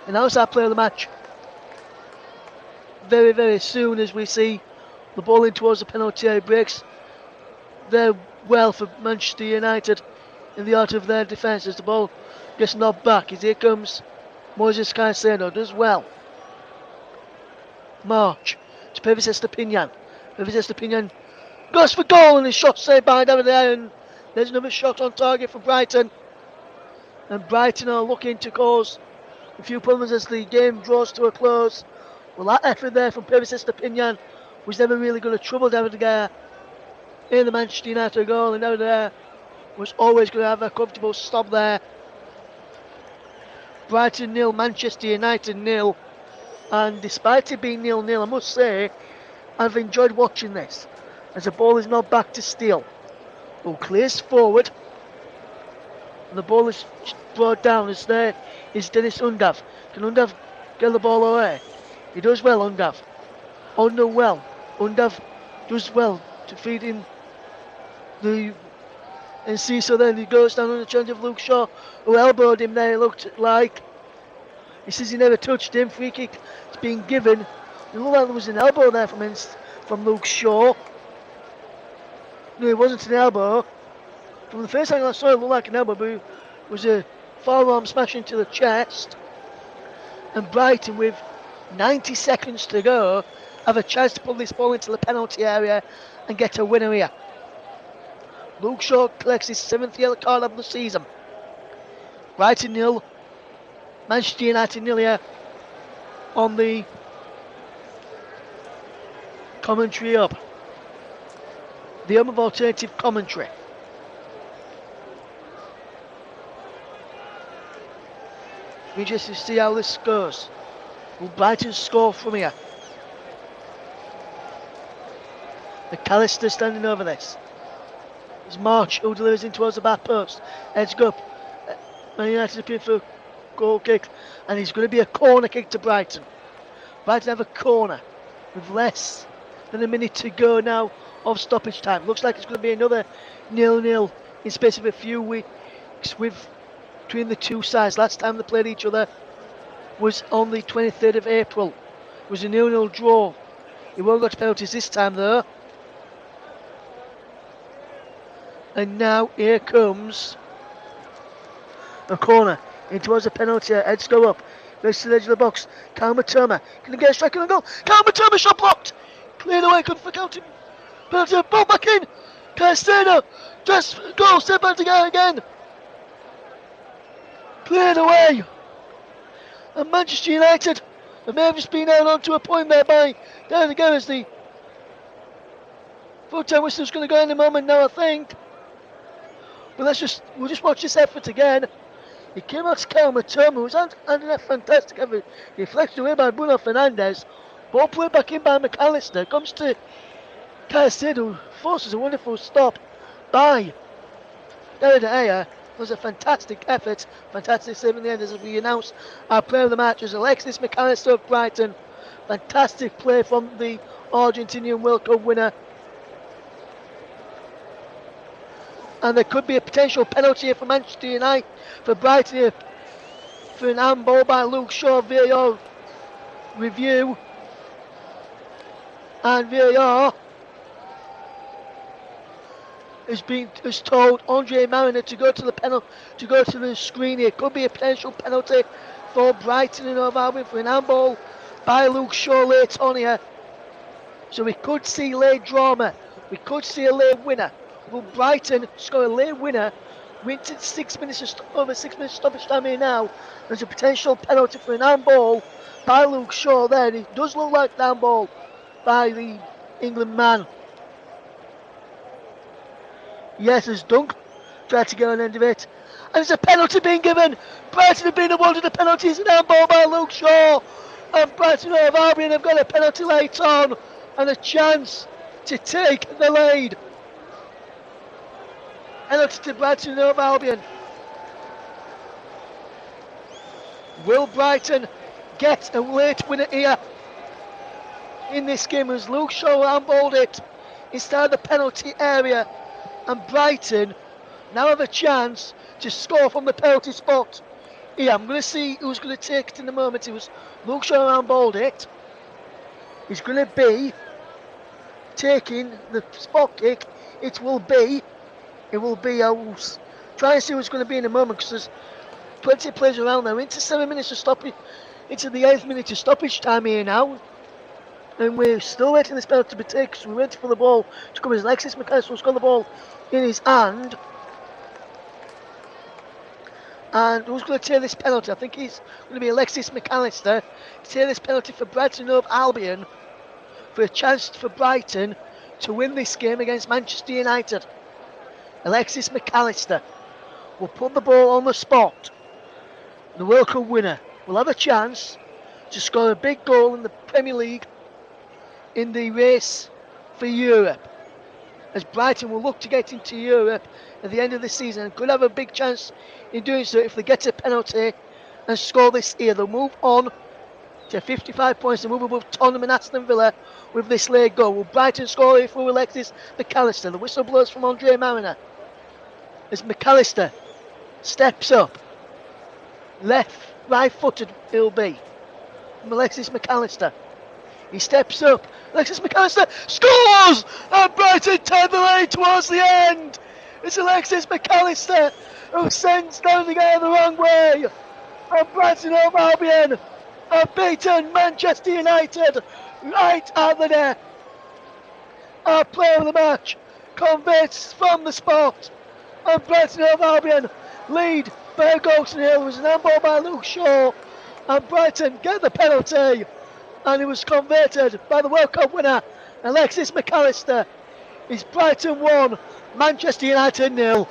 announce our player of the match very, very soon as we see the ball in towards the penalty area. Breaks there well for Manchester United in the art of their defence as the ball gets knocked back. As here comes Moses Caicedo, does well. March to Pervis Estepinian. Pervis Estepinian goes for goal, and his shot saved by David De Gea, and there's another shot on target for Brighton. And Brighton are looking to cause a few problems as the game draws to a close. Well, that effort there from Pervis Estepinian was never really going to trouble David De Gea in the Manchester United goal, and David De Gea was always going to have a comfortable stop there. Brighton 0, Manchester United 0. And despite it being 0-0, I must say, I've enjoyed watching this, as the ball is not back to Steele, who clears forward, and the ball is brought down as there is Dennis Undav. Can Undav get the ball away? He does well, Undav. Undav does well to feed in the Enciso. Then he goes down on the challenge of Luke Shaw, who elbowed him there. It looked like he says he never touched him. Free kick is being given. It looked like there was an elbow there from Luke Shaw. No, it wasn't an elbow. From the first angle I saw, it looked like an elbow, but it was a forearm smash into the chest. And Brighton, with 90 seconds to go, have a chance to pull this ball into the penalty area and get a winner here. Luke Shaw collects his 7th yellow card of the season. Brighton 0, Manchester United 0 here on the Commentary up. The home of alternative commentary. Interesting to see how this goes. Will Brighton score from here? McAllister standing over this. It's March who delivers in towards the back post. Heads go up. Man United appearing for a goal kick. And it's going to be a corner kick to Brighton. Brighton have a corner with less than a minute to go now of stoppage time. Looks like it's going to be another 0-0 in space of a few weeks between the two sides. Last time they played each other was on the 23rd of April. It was a 0-0 draw. He won't go to penalties this time though. And now here comes a corner in towards the penalty. Heads go up. Race to the edge of the box. Kalmatoma. Can he get a strike on the goal? Kalmatoma shot blocked. Cleared away. Good for counting. Penalty. Ball back in. Castano. Just goal. Step back to go again. Cleared away. And Manchester United. They may have just been out onto a point there by down again as the full time whistle's going to go in a moment now, I think. But we'll just watch this effort again. He came out to Kalmatoma, who was under a fantastic effort. Deflected away by Bruno Fernandes. Ball played back in by McAllister. Comes to Castano, who forces a wonderful stop by David De Gea. It was a fantastic effort, fantastic save in the end as we announce our player of the match as Alexis McAllister of Brighton. Fantastic play from the Argentinian World Cup winner. And there could be a potential penalty here for Manchester United, for Brighton here, for an handball by Luke Shaw. VAR review. And VAR has told Andre Mariner to go to the screen here. Could be a potential penalty for Brighton and Hove Albion for an handball by Luke Shaw late on here. So we could see late drama. We could see a late winner. Will Brighton score a late winner? We're into over 6 minutes stoppage time here now. There's a potential penalty for an handball by Luke Shaw there. And it does look like an handball by the England man. Yes, as Dunk tried to get on the end of it. And there's a penalty being given. Brighton have been awarded a penalty. It's an handball by Luke Shaw. And Brighton and Hove Albion have got a penalty late on. And a chance to take the lead. Penalty to Brighton and Hove Albion. Will Brighton get a late winner here in this game as Luke Shaw handballed it inside the penalty area, and Brighton now have a chance to score from the penalty spot. Here, I'm going to see who's going to take it in a moment. It was Luke Shaw handballed it. He's going to be taking the spot kick. It will be, I'll try and see who's going to be in a moment because there's plenty of players around now. Into 7 minutes of stoppage, into the 8th minute of stoppage time here now. And we're still waiting for this penalty to be taken, so we're waiting for the ball to come as Alexis McAllister has got the ball in his hand. And who's going to take this penalty? I think he's going to be Alexis McAllister to take this penalty for Brighton and Hove Albion for a chance for Brighton to win this game against Manchester United. Alexis McAllister will put the ball on the spot. The World Cup winner will have a chance to score a big goal in the Premier League in the race for Europe, as Brighton will look to get into Europe at the end of the season and could have a big chance in doing so if they get a penalty and score this here. They'll move on to 55 points and move above Tottenham and Aston Villa with this late goal. Will Brighton score here for Alexis McAllister? The whistle blows from Andre Mariner as McAllister steps up. Right footed he'll be from Alexis McAllister. He steps up. Alexis McAllister scores! And Brighton turn the lead towards the end. It's Alexis McAllister who sends down the guy the wrong way. And Brighton Hove Albion have beaten Manchester United right at the net. Our player of the match converts from the spot. And Brighton Hove Albion lead by a goal to nil. It was an handball by Luke Shaw. And Brighton get the penalty. And it was converted by the World Cup winner, Alexis McAllister. It's Brighton 1, Manchester United 0.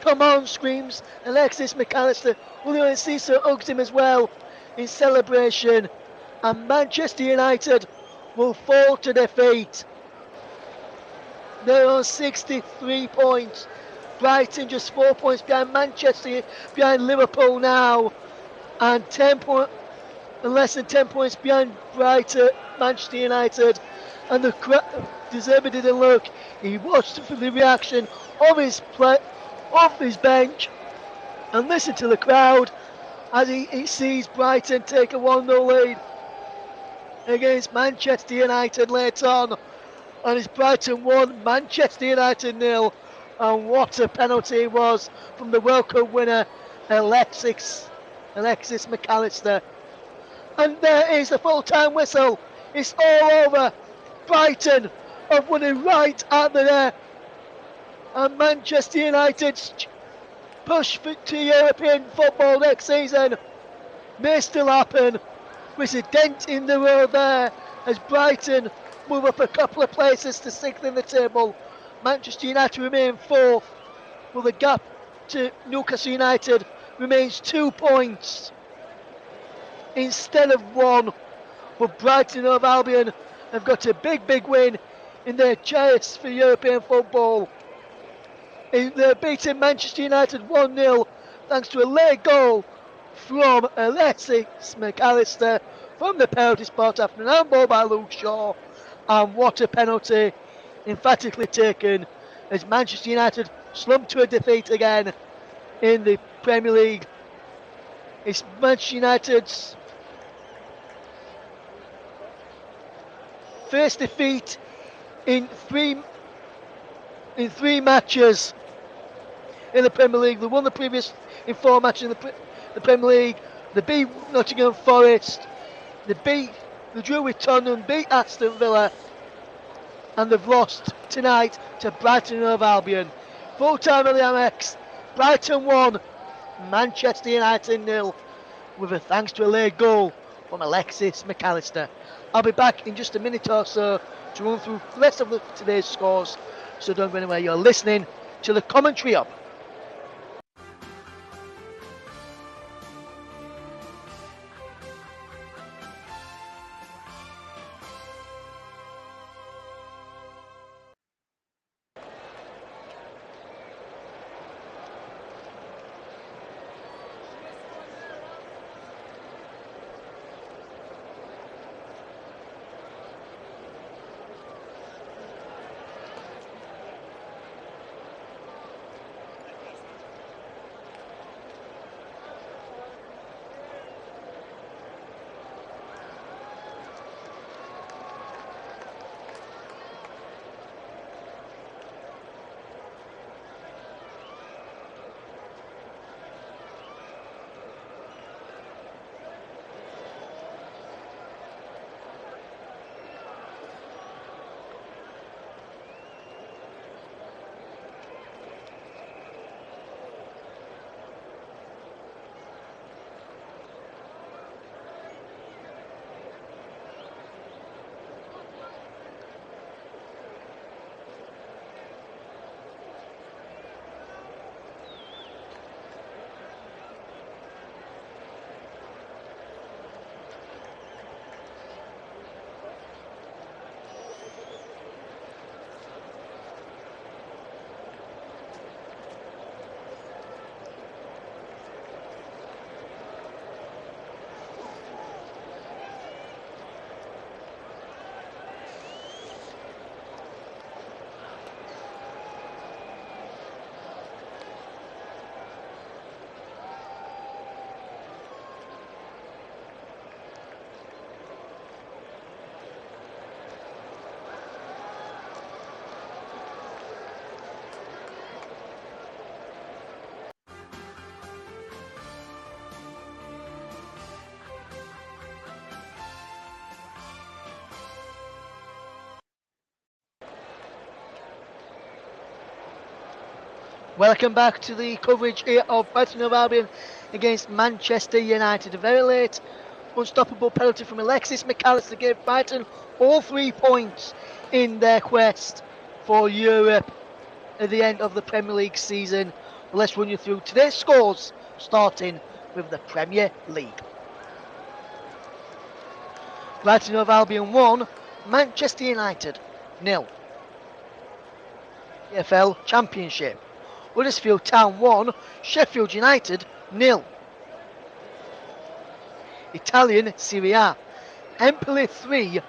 Come on, screams Alexis McAllister. Julio Enciso hugs him as well in celebration. And Manchester United will fall to defeat. They're on 63 points. Brighton just 4 points behind Manchester, behind Liverpool now. And less than 10 points behind Brighton, Manchester United. And the Deserby didn't look. He watched for the reaction of his bench, and listened to the crowd as he sees Brighton take a 1-0 lead against Manchester United later on. And it's Brighton 1, Manchester United 0. And what a penalty it was from the World Cup winner, Alexis McAllister. And there is the full-time whistle. It's all over. Brighton have won it right at the net. And Manchester United's push to European football next season may still happen, with a dent in the road there as Brighton move up a couple of places to 6th in the table. Manchester United remain 4th, while the gap to Newcastle United remains 2 points instead of 1. But Brighton and Hove Albion have got a big win in their chase for European football. They're beating Manchester United 1-0 thanks to a late goal from Alexis McAllister from the penalty spot after an handball by Luke Shaw. And what a penalty, emphatically taken, as Manchester United slump to a defeat again in the Premier League. It's Manchester United's first defeat in three matches in the Premier League. They won the previous in 4 matches in the Premier League. They beat Nottingham Forest. They drew with Tottenham, beat Aston Villa, and they've lost tonight to Brighton and Hove Albion. Full time at the Amex. Brighton 1, Manchester United 0, with a thanks to a late goal from Alexis McAllister. I'll be back in just a minute or so to run through the rest of today's scores, so don't go anywhere. You're listening to the Commentary Hub. Welcome back to the coverage here of Brighton and Hove Albion against Manchester United. A very late unstoppable penalty from Alexis McAllister gave Brighton all 3 points in their quest for Europe at the end of the Premier League season. Let's run you through today's scores, starting with the Premier League. Brighton and Hove Albion 1, Manchester United 0. EFL Championship. Huddersfield Town 1, Sheffield United 0. Italian Serie A. Empoli 3,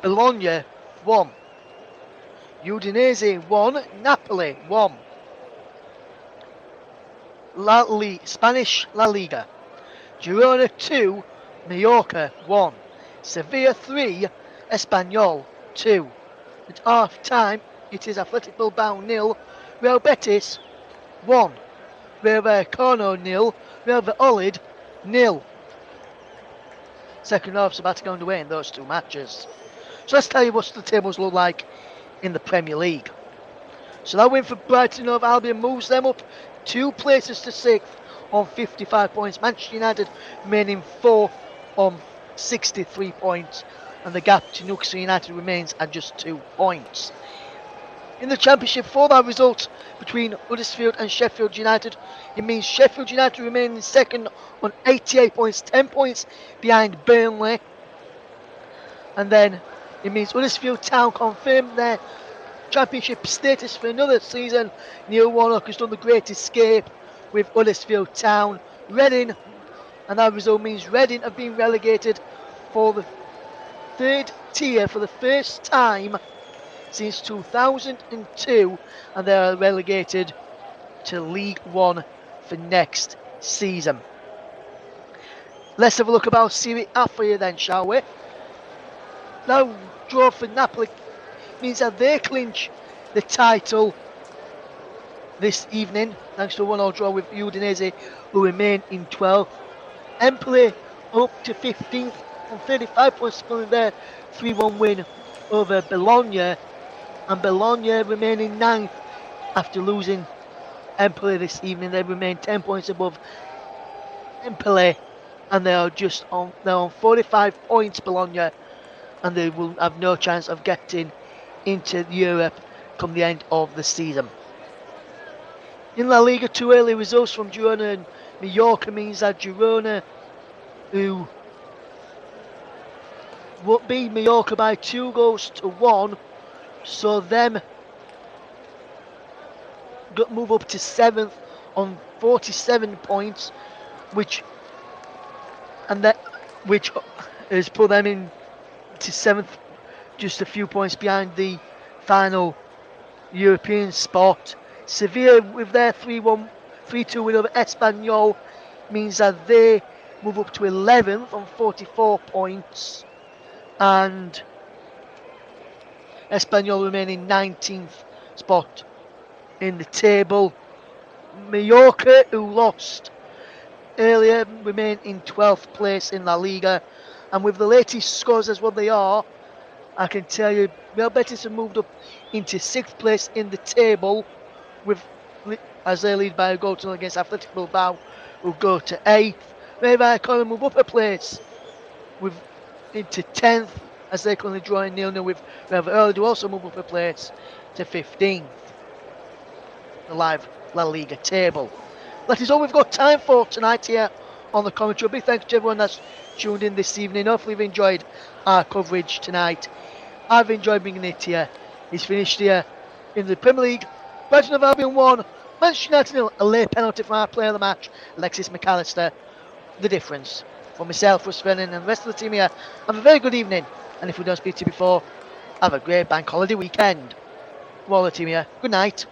Bologna 1. Udinese 1, Napoli 1. Spanish La Liga. Girona 2, Mallorca 1. Sevilla 3, Espanyol 2. At half time, it is Athletic Bilbao 0, Real Betis 1. Rayo Vallecano 0, Real Valladolid 0. Second half's about to go underway in those two matches. So let's tell you what the tables look like in the Premier League. So that win for Brighton and Hove Albion moves them up 2 places to 6th on 55 points. Manchester United remaining 4th on 63 points. And the gap to Newcastle United remains at just 2 points. In the Championship, for that result between Huddersfield and Sheffield United, it means Sheffield United remain in second on 88 points, 10 points behind Burnley. And then it means Huddersfield Town confirmed their Championship status for another season. Neil Warnock has done the great escape with Huddersfield Town. Reading, and that result means Reading have been relegated for the 3rd tier for the first time since 2002, and they are relegated to League One for next season. Let's have a look about Serie A for you then, shall we? Now, draw for Napoli means that they clinch the title this evening, thanks to a 1-1 draw with Udinese, who remain in 12th. Empoli up to 15th on 35 points following their 3-1 win over Bologna, and Bologna remain in 9th after losing Empoli this evening. They remain 10 points above Empoli, and they are they're on 45 points, Bologna, and they will have no chance of getting into Europe come the end of the season. In La Liga, 2 early results from Girona and Mallorca means that Girona, who would beat Mallorca by 2-1, so them move up to 7th on 47 points, which has put them in to 7th, just a few points behind the final European spot. Sevilla, with their 3-2 win over Espanyol, means that they move up to 11th on 44 points, and Espanyol remain in 19th spot in the table. Mallorca, who lost earlier, remain in 12th place in La Liga, and with the latest scores as what they are, I can tell you Real Betis have moved up into 6th place in the table, as they lead by a goal to nil against Athletic Bilbao, who go to 8th. Rayo Vallecano move up a place into 10th, as they're currently drawing 0-0 with Real Valladolid, who also move up a place to 15th. The live La Liga table. That is all we've got time for tonight here on the commentary. A big thanks to everyone that's tuned in this evening. Hopefully you've enjoyed our coverage tonight. I've enjoyed bringing it here. It's finished here in the Premier League. Brighton and Hove Albion 1, Manchester United 0. A late penalty from our player of the match, Alexis McAllister. The difference. For myself, Russ Brennan, and the rest of the team here, have a very good evening. And if we don't speak to you before, have a great bank holiday weekend. For all the team here, good night.